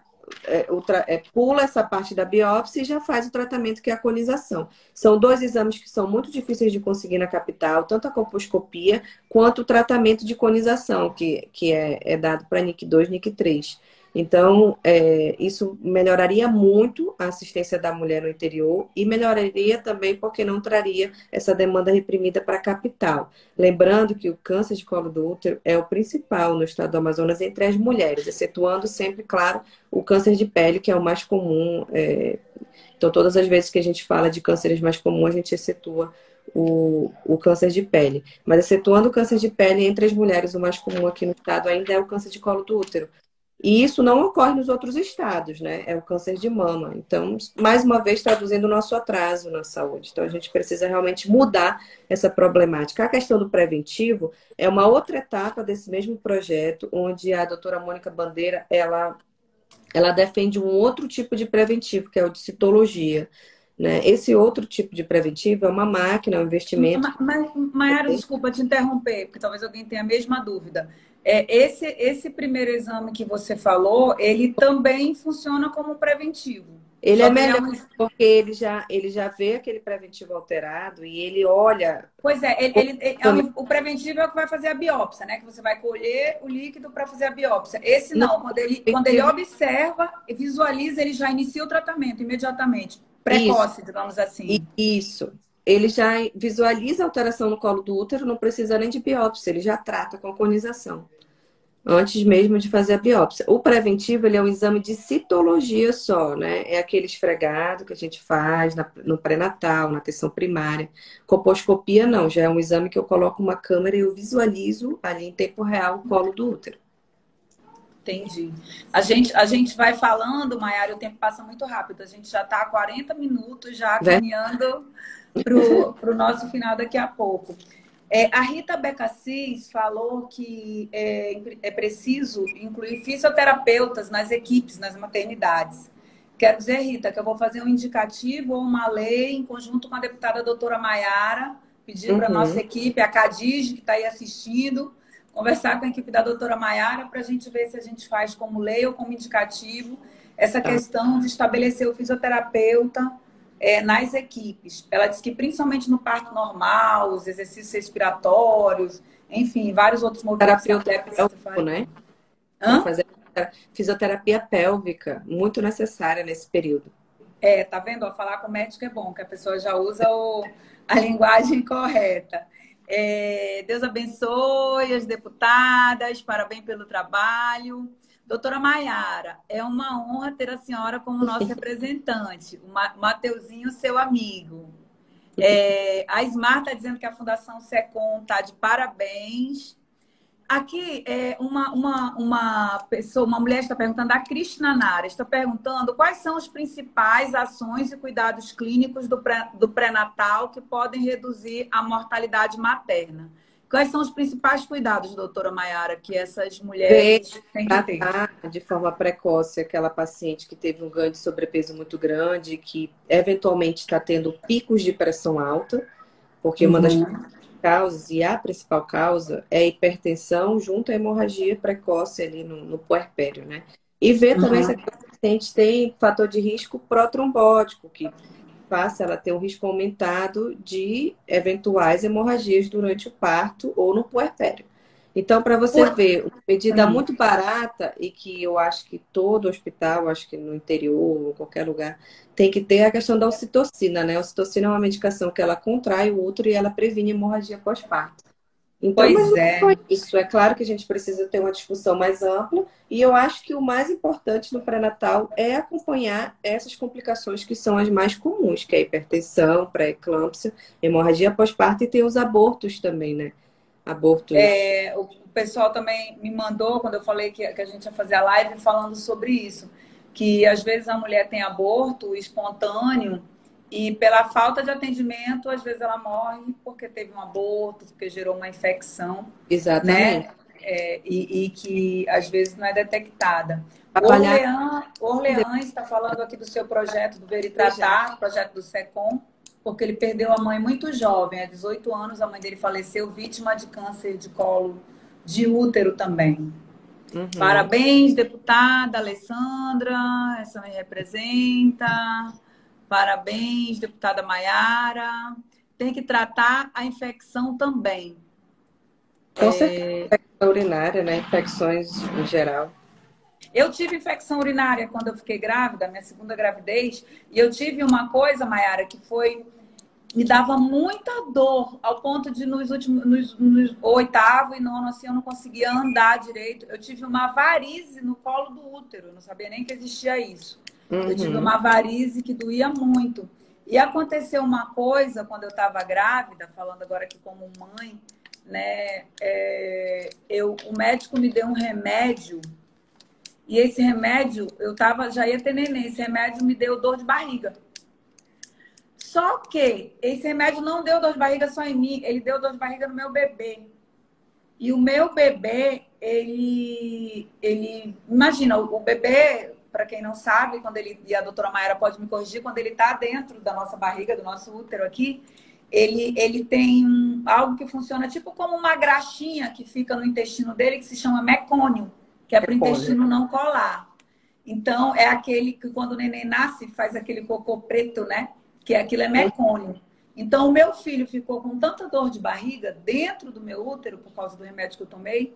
pula essa parte da biópsia e já faz o tratamento, que é a conização. São dois exames que são muito difíceis de conseguir na capital, tanto a colposcopia quanto o tratamento de conização, que é dado para NIC 2, NIC 3. Então, isso melhoraria muito a assistência da mulher no interior e melhoraria também porque não traria essa demanda reprimida para a capital. Lembrando que o câncer de colo do útero é o principal no estado do Amazonas entre as mulheres, excetuando sempre, claro, o câncer de pele, que é o mais comum. Então, todas as vezes que a gente fala de cânceres mais comuns, a gente excetua o câncer de pele. Mas excetuando o câncer de pele, entre as mulheres, o mais comum aqui no estado ainda é o câncer de colo do útero. E isso não ocorre nos outros estados, né? É o câncer de mama. Então, mais uma vez, traduzindo o nosso atraso na saúde. Então, a gente precisa realmente mudar essa problemática. A questão do preventivo é uma outra etapa desse mesmo projeto, onde a doutora Mônica Bandeira, ela defende um outro tipo de preventivo, que é o de citologia. Né? Esse outro tipo de preventivo é uma máquina, é um investimento. Mas Maiara, desculpa te interromper, porque talvez alguém tenha a mesma dúvida. Esse primeiro exame que você falou, ele também funciona como preventivo. Ele é melhor porque ele já vê aquele preventivo alterado e ele olha. Pois é, o preventivo é o que vai fazer a biópsia, né? Que você vai colher o líquido para fazer a biópsia. Esse não, quando ele observa e visualiza, ele já inicia o tratamento imediatamente. Precoce, digamos assim. Isso. Ele já visualiza a alteração no colo do útero, não precisa nem de biópsia, ele já trata com a conização. antes mesmo de fazer a biópsia. O preventivo, ele é um exame de citologia só, né? É aquele esfregado que a gente faz no pré-natal, na atenção primária. Colposcopia, não, já é um exame que eu coloco uma câmera e eu visualizo ali em tempo real o colo do útero. Entendi. A gente vai falando, Maiara, o tempo passa muito rápido. A gente já está há 40 minutos já caminhando para o nosso final daqui a pouco. A Rita Becassis falou que é preciso incluir fisioterapeutas nas equipes, nas maternidades. Quero dizer, Rita, que eu vou fazer um indicativo ou uma lei em conjunto com a deputada doutora Maiara, pedindo para a nossa equipe, a Cadiz, que está aí assistindo, conversar com a equipe da doutora Maiara para a gente ver se a gente faz como lei ou como indicativo essa questão de estabelecer o fisioterapeuta nas equipes. Ela disse que principalmente no parto normal, os exercícios respiratórios, enfim, vários outros movimentos que até precisa fazer. Né? Fazer fisioterapia pélvica, muito necessária nesse período. Tá vendo? Falar com o médico é bom, que a pessoa já usa a linguagem correta. Deus abençoe as deputadas, parabéns pelo trabalho. Doutora Maiara, é uma honra ter a senhora como nosso representante. O Mateuzinho, seu amigo. A Ismar está dizendo que a Fundação SECOM está de parabéns. Aqui, uma pessoa, uma mulher está perguntando, a Cristina Nara, está perguntando quais são as principais ações e cuidados clínicos do pré-natal que podem reduzir a mortalidade materna. Quais são os principais cuidados, doutora Maiara, que essas mulheres têm que ter? De forma precoce aquela paciente que teve um ganho de sobrepeso muito grande, que eventualmente está tendo picos de pressão alta, porque uma das causas, e a principal causa, é a hipertensão junto à hemorragia precoce ali no puerpério, né? E ver também se aquela paciente tem fator de risco protrombótico, que faça ela ter um risco aumentado de eventuais hemorragias durante o parto ou no puerpério. Então, para você ver, uma medida muito barata e que eu acho que todo hospital, acho que no interior ou qualquer lugar, tem que ter a questão da ocitocina, né? A ocitocina é uma medicação que ela contrai o útero e ela previne hemorragia pós-parto. Então, isso é claro que a gente precisa ter uma discussão mais ampla e eu acho que o mais importante no pré-natal é acompanhar essas complicações que são as mais comuns, que é a hipertensão, pré-eclâmpsia, hemorragia pós-parto e tem os abortos também, né? Abortos. O pessoal também me mandou, quando eu falei que a gente ia fazer a live, falando sobre isso, que às vezes a mulher tem aborto espontâneo e pela falta de atendimento, às vezes ela morre porque teve um aborto, porque gerou uma infecção. Exatamente. Né? E que às vezes não é detectada. O Orleans está falando aqui do seu projeto do Ver e Tratar, projeto do SECOM, porque ele perdeu a mãe muito jovem, há 18 anos, a mãe dele faleceu vítima de câncer de colo de útero também. Parabéns, deputada Alessandra, essa me representa. Parabéns, deputada Maiara. Tem que tratar a infecção também. Com certeza, infecção urinária, né? Infecções em geral. Eu tive infecção urinária quando eu fiquei grávida, minha segunda gravidez, e eu tive uma coisa, Maiara, que me dava muita dor, ao ponto de no oitavo e nono, assim, eu não conseguia andar direito. Eu tive uma varize no colo do útero, eu não sabia nem que existia isso. Eu tive uma varize que doía muito. E aconteceu uma coisa quando eu estava grávida, falando agora aqui como mãe, né? O médico me deu um remédio, e esse remédio, já ia ter neném, esse remédio me deu dor de barriga. Só que esse remédio não deu dor de barriga só em mim, ele deu dor de barriga no meu bebê. E o meu bebê, ele imagina, o bebê, para quem não sabe, e a doutora Maiara pode me corrigir, quando ele está dentro da nossa barriga, do nosso útero aqui, ele tem algo que funciona tipo como uma graxinha que fica no intestino dele, que se chama mecônio, que é para o intestino não colar. Então, é aquele que quando o neném nasce, faz aquele cocô preto, né? Que aquilo é mecônio. Então, o meu filho ficou com tanta dor de barriga dentro do meu útero, por causa do remédio que eu tomei,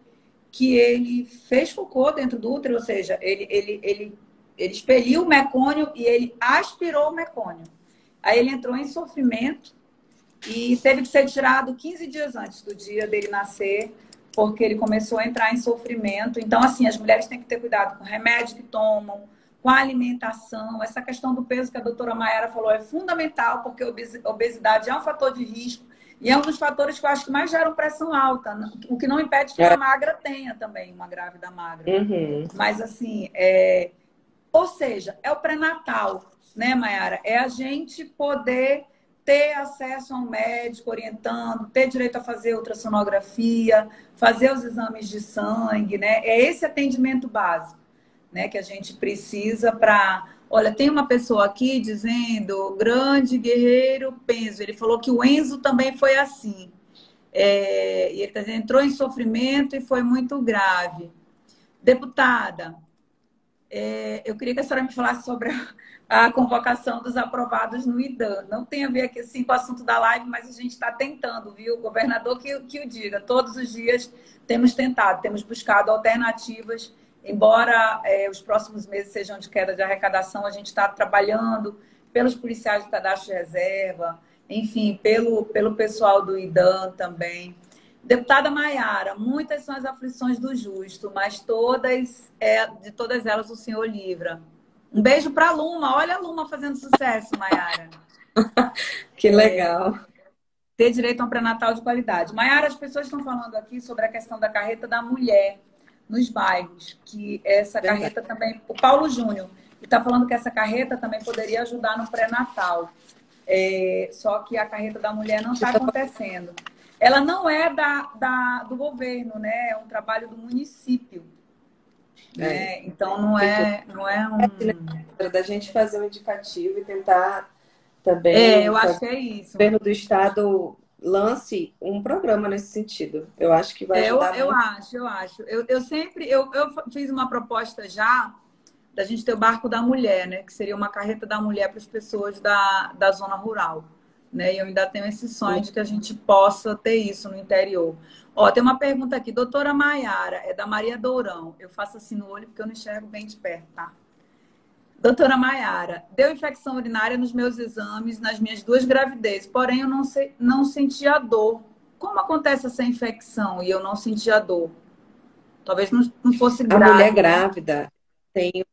que ele fez cocô dentro do útero, ou seja, ele expeliu o mecônio e ele aspirou o mecônio. Aí ele entrou em sofrimento e teve que ser tirado 15 dias antes do dia dele nascer, porque ele começou a entrar em sofrimento. Então, assim, as mulheres têm que ter cuidado com o remédio que tomam, com a alimentação. Essa questão do peso que a doutora Mayara falou é fundamental, porque a obesidade é um fator de risco e é um dos fatores que eu acho que mais geram pressão alta, o que não impede que a magra tenha também, uma grávida magra. Uhum. Mas, assim, ou seja, é o pré-natal, né, Mayara? É a gente poder ter acesso a um médico orientando, ter direito a fazer ultrassonografia, fazer os exames de sangue, né? É esse atendimento básico, né, que a gente precisa para... Olha, tem uma pessoa aqui dizendo, grande guerreiro Penzo, ele falou que o Enzo também foi assim. E ele tá dizendo, entrou em sofrimento e foi muito grave. Deputada, eu queria que a senhora me falasse sobre a convocação dos aprovados no IDAM. Não tem a ver aqui assim, com o assunto da live, mas a gente está tentando, viu? O governador que o diga. Todos os dias temos tentado, temos buscado alternativas. Embora os próximos meses sejam de queda de arrecadação, a gente está trabalhando pelos policiais do cadastro de reserva, enfim, pelo pessoal do IDAM também. Deputada Mayara, muitas são as aflições do justo, mas de todas elas o Senhor livra. Um beijo para a Luma. Olha a Luma fazendo sucesso, Mayara. Que legal. Ter direito a um pré-natal de qualidade. Mayara, as pessoas estão falando aqui sobre a questão da carreta da mulher nos bairros, que essa carreta também... O Paulo Júnior está falando que essa carreta também poderia ajudar no pré-natal. Só que a carreta da mulher não está acontecendo. Ela não é do governo, né? É um trabalho do município. Né? Então, não é um... Da gente fazer um indicativo e tentar também... eu acho que é isso. O governo do estado lance um programa nesse sentido. Eu acho que vai ajudar eu muito. acho. Eu fiz uma proposta já da gente ter o barco da mulher, né? Que seria uma carreta da mulher para as pessoas da zona rural. Né? E eu ainda tenho esse sonho de que a gente possa ter isso no interior. Ó, tem uma pergunta aqui. Doutora Mayara, é da Maria Dourão. Eu faço assim no olho porque eu não enxergo bem de perto, tá? Doutora Mayara, deu infecção urinária nos meus exames, nas minhas 2 gravidezes, porém eu não sentia dor. Como acontece essa infecção e eu não sentia dor? Talvez não fosse grave. A mulher grávida tem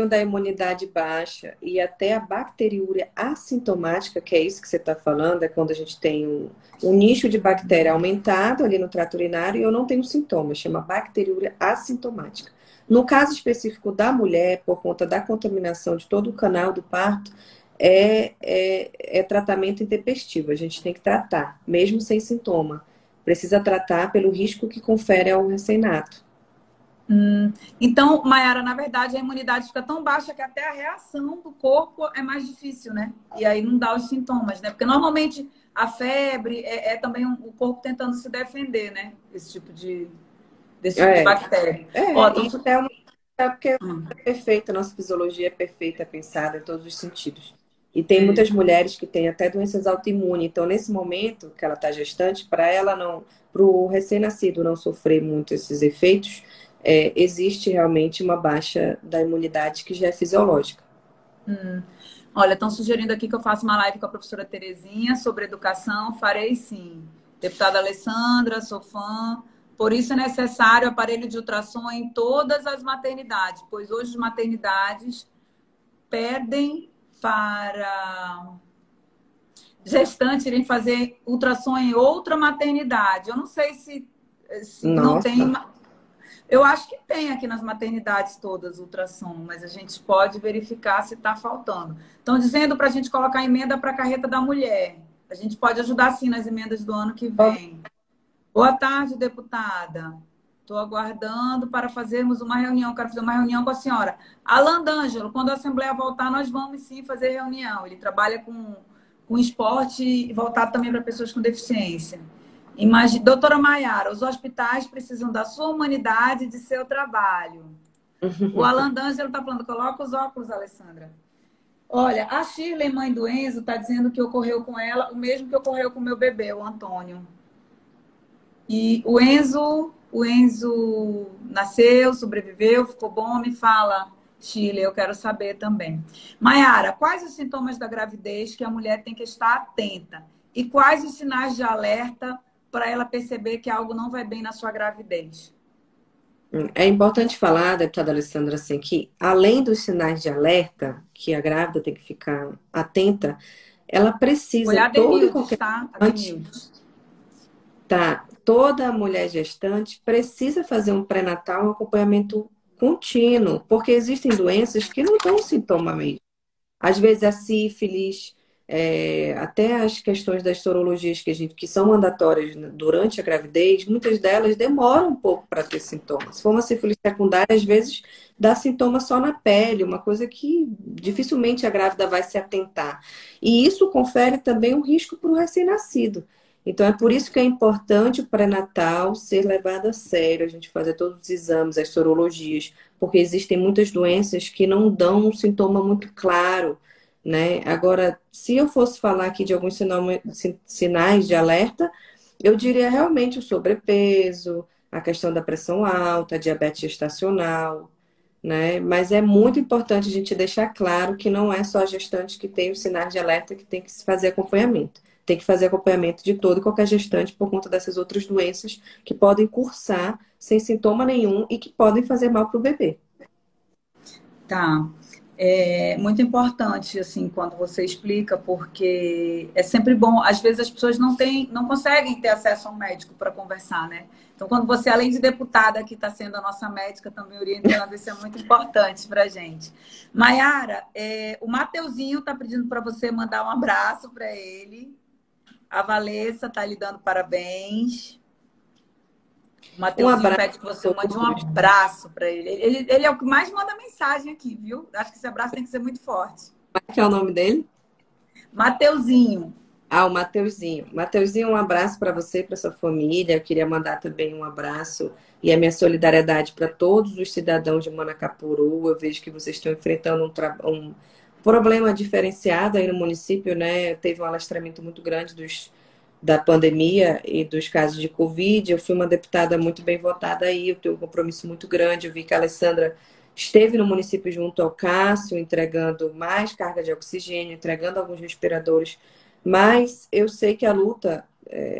da imunidade baixa e até a bacteriúria assintomática, que é isso que você está falando, é quando a gente tem um nicho de bactéria aumentado ali no trato urinário e eu não tenho sintomas, chama bacteriúria assintomática. No caso específico da mulher, por conta da contaminação de todo o canal do parto, é tratamento intempestivo, a gente tem que tratar, mesmo sem sintoma. Precisa tratar pelo risco que confere ao recém-nato. Então, Mayara, na verdade, a imunidade fica tão baixa que até a reação do corpo é mais difícil, né? E aí não dá os sintomas, né? Porque normalmente a febre é também o corpo tentando se defender, né? Desse tipo de bactéria. Isso é porque é perfeita, a nossa fisiologia é perfeita, é pensada em todos os sentidos. E tem muitas mulheres que têm até doenças autoimunes. Então, nesse momento que ela está gestante, para o recém-nascido não sofrer muito esses efeitos, existe realmente uma baixa da imunidade que já é fisiológica. Olha, estão sugerindo aqui que eu faça uma live com a professora Terezinha sobre educação. Farei sim. Deputada Alessandra, sou fã. Por isso é necessário aparelho de ultrassom em todas as maternidades, pois hoje as maternidades pedem para gestantes irem fazer ultrassom em outra maternidade. Eu não sei se não tem... Eu acho que tem aqui nas maternidades todas ultrassom, mas a gente pode verificar se está faltando. Estão dizendo para a gente colocar emenda para a carreta da mulher. A gente pode ajudar sim nas emendas do ano que vem. Boa tarde, deputada. Estou aguardando para fazermos uma reunião. Quero fazer uma reunião com a senhora. Alan D'Angelo, quando a Assembleia voltar, nós vamos sim fazer reunião. Ele trabalha com esporte e voltado também para pessoas com deficiência. Doutora Mayara, os hospitais precisam da sua humanidade e de seu trabalho. O Alan D'Angelo está falando, coloca os óculos, Alessandra. Olha, a Shirley, mãe do Enzo, está dizendo que ocorreu com ela o mesmo que ocorreu com o meu bebê, o Antônio. E o Enzo nasceu, sobreviveu, ficou bom, me fala, Shirley, eu quero saber também. Mayara, quais os sintomas da gravidez que a mulher tem que estar atenta? E quais os sinais de alerta para ela perceber que algo não vai bem na sua gravidez? É importante falar, deputada Alessandra, assim, que além dos sinais de alerta, que a grávida tem que ficar atenta, ela Foi precisa, a toda e Denildes, qualquer tá? A gestante, Denildes. tá? Toda mulher gestante precisa fazer um pré-natal, um acompanhamento contínuo, porque existem doenças que não dão sintoma mesmo. Às vezes a sífilis, até as questões das sorologias que são mandatórias durante a gravidez, muitas delas demoram um pouco para ter sintomas. Se for uma sífilis secundária, às vezes dá sintoma só na pele, uma coisa que dificilmente a grávida vai se atentar. E isso confere também um risco para o recém-nascido. Então, é por isso que é importante o pré-natal ser levado a sério, a gente fazer todos os exames, as sorologias, porque existem muitas doenças que não dão um sintoma muito claro, né? Agora, se eu fosse falar aqui de alguns sinais de alerta, eu diria realmente o sobrepeso, a questão da pressão alta, a diabetes gestacional, né? Mas é muito importante a gente deixar claro que não é só a gestante que tem os sinais de alerta que tem que se fazer acompanhamento. Tem que fazer acompanhamento de todo e qualquer gestante por conta dessas outras doenças que podem cursar sem sintoma nenhum e que podem fazer mal para o bebê. Tá. É muito importante, assim, quando você explica, porque é sempre bom. Às vezes as pessoas não conseguem ter acesso a um médico para conversar, né? Então, quando você, além de deputada, que está sendo a nossa médica, também orientando, isso é muito importante para a gente. Maiara, o Mateuzinho está pedindo para você mandar um abraço para ele. A Valessa está lhe dando parabéns. O Um Mateuzinho abraço pede que você a mande um todos. abraço para ele. Ele é o que mais manda mensagem aqui, viu? Acho que esse abraço tem que ser muito forte. Como é que é o nome dele? Mateuzinho. Ah, o Mateuzinho. Mateuzinho, um abraço para você e para sua família. Eu queria mandar também um abraço e a minha solidariedade para todos os cidadãos de Manacapuru. Eu vejo que vocês estão enfrentando um problema diferenciado aí no município, né? Teve um alastramento muito grande da pandemia e dos casos de Covid. Eu fui uma deputada muito bem votada aí, eu tenho um compromisso muito grande. Eu vi que a Alessandra esteve no município junto ao Cássio, entregando mais carga de oxigênio, entregando alguns respiradores, mas eu sei que a luta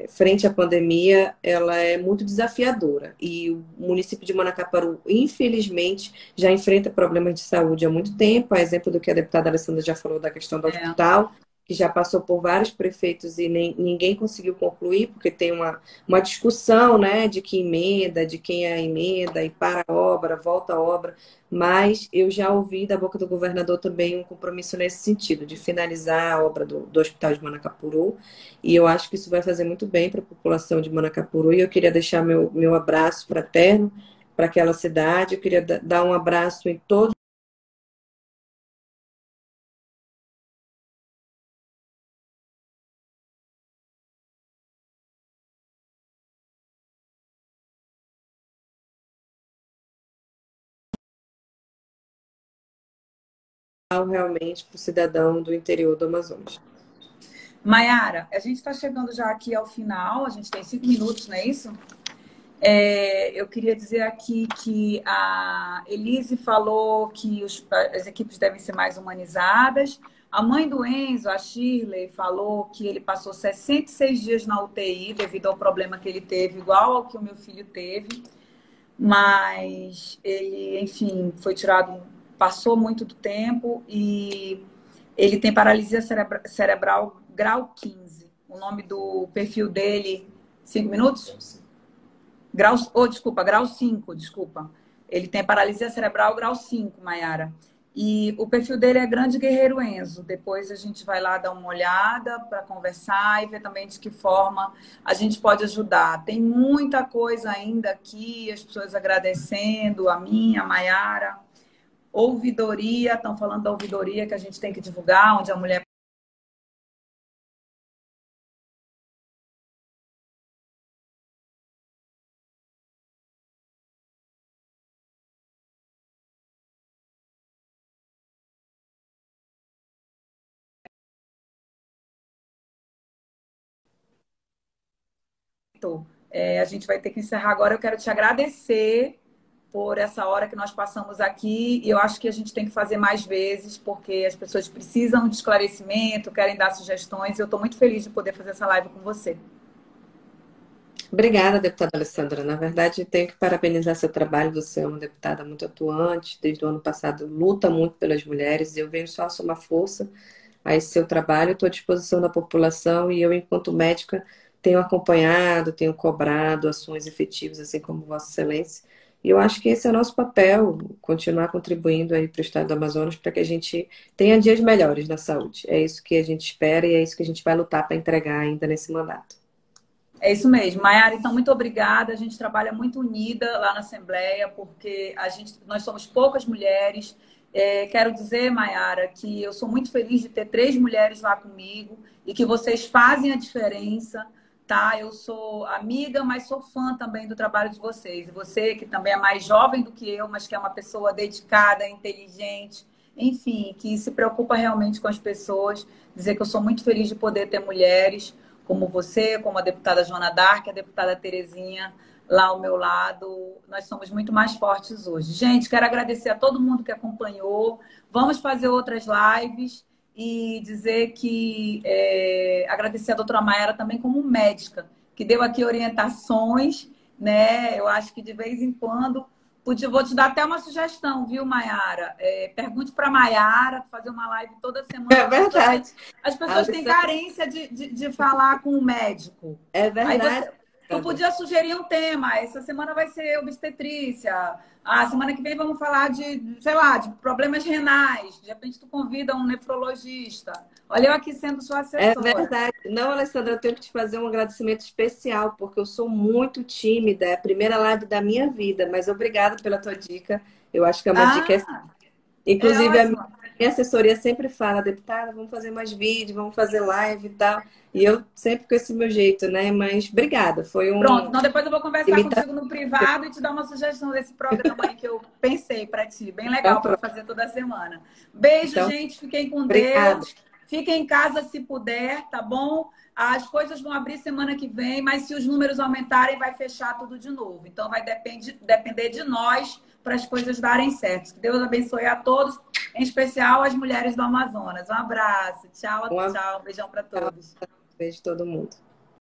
frente à pandemia ela é muito desafiadora e o município de Manacaparu, infelizmente, já enfrenta problemas de saúde há muito tempo. A exemplo do que a deputada Alessandra já falou da questão do É, hospital, que já passou por vários prefeitos e ninguém conseguiu concluir, porque tem uma discussão, né, de que emenda, de quem é a emenda, e para a obra, volta a obra, mas eu já ouvi da boca do governador também um compromisso nesse sentido, de finalizar a obra do Hospital de Manacapuru, e eu acho que isso vai fazer muito bem para a população de Manacapuru, e eu queria deixar meu abraço fraterno para aquela cidade, eu queria dar um abraço em todos realmente para o cidadão do interior do Amazonas. Maiara, a gente está chegando já aqui ao final, a gente tem 5 minutos, não é isso? Eu queria dizer aqui que a Elise falou que as equipes devem ser mais humanizadas. A mãe do Enzo, a Shirley, falou que ele passou 66 dias na UTI devido ao problema que ele teve, igual ao que o meu filho teve. Mas ele, enfim, foi tirado, passou muito do tempo e ele tem paralisia cerebral grau 15. O nome do perfil dele, 5 minutos? Desculpa, grau 5, desculpa. Ele tem paralisia cerebral grau 5, Maiara. E o perfil dele é Grande Guerreiro Enzo. Depois a gente vai lá dar uma olhada para conversar e ver também de que forma a gente pode ajudar. Tem muita coisa ainda aqui, as pessoas agradecendo, a minha, a Maiara. Ouvidoria, estão falando da ouvidoria que a gente tem que divulgar, onde a mulher a gente vai ter que encerrar agora. Eu quero te agradecer por essa hora que nós passamos aqui. E eu acho que a gente tem que fazer mais vezes, porque as pessoas precisam de esclarecimento, querem dar sugestões. E eu estou muito feliz de poder fazer essa live com você. Obrigada, deputada Alessandra. Na verdade, tenho que parabenizar seu trabalho. Você é uma deputada muito atuante, desde o ano passado luta muito pelas mulheres. Eu venho só somar força a esse seu trabalho. Estou à disposição da população e eu, enquanto médica, tenho acompanhado, tenho cobrado ações efetivas, assim como Vossa Excelência. E eu acho que esse é o nosso papel, continuar contribuindo aí para o Estado do Amazonas para que a gente tenha dias melhores na saúde. É isso que a gente espera e é isso que a gente vai lutar para entregar ainda nesse mandato. É isso mesmo. Maiara, então, muito obrigada. A gente trabalha muito unida lá na Assembleia, porque nós somos poucas mulheres. Quero dizer, Maiara, que eu sou muito feliz de ter 3 mulheres lá comigo e que vocês fazem a diferença, tá? Eu sou amiga, mas sou fã também do trabalho de vocês. E você, que também é mais jovem do que eu, mas que é uma pessoa dedicada, inteligente, enfim, que se preocupa realmente com as pessoas, dizer que eu sou muito feliz de poder ter mulheres como você, como a deputada Joana Dark, a deputada Terezinha lá ao meu lado. Nós somos muito mais fortes hoje. Gente, quero agradecer a todo mundo que acompanhou. Vamos fazer outras lives e dizer que agradecer a doutora Maiara também como médica, que deu aqui orientações, né? Eu acho que de vez em quando vou te dar até uma sugestão, viu, Maiara? Pergunte para a Maiara, fazer uma live toda semana. É verdade. As pessoas têm carência de falar com o médico. É verdade. Tu podia sugerir um tema. Essa semana vai ser obstetrícia. A semana que vem vamos falar de, sei lá, de problemas renais. De repente tu convida um nefrologista. Olha eu aqui sendo sua assessora. É verdade. Não, Alessandra, eu tenho que te fazer um agradecimento especial, porque eu sou muito tímida. É a primeira live da minha vida, mas obrigada pela tua dica. Eu acho que é uma dica. Inclusive, a minha assessoria sempre fala, deputada, vamos fazer mais vídeo, vamos fazer live e tal. E eu sempre com esse meu jeito, né? Mas obrigada, foi um... Pronto, então depois eu vou conversar contigo no privado e te dar uma sugestão desse programa aí que eu pensei para ti. Bem legal para fazer toda semana. Beijo, então, gente. Fiquem com Deus. Fiquem em casa se puder, tá bom? As coisas vão abrir semana que vem, mas se os números aumentarem, vai fechar tudo de novo. Então vai depender de nós para as coisas darem certo. Que Deus abençoe a todos, em especial as mulheres do Amazonas. Um abraço. Tchau, tchau. Beijão para todos. Beijo todo mundo.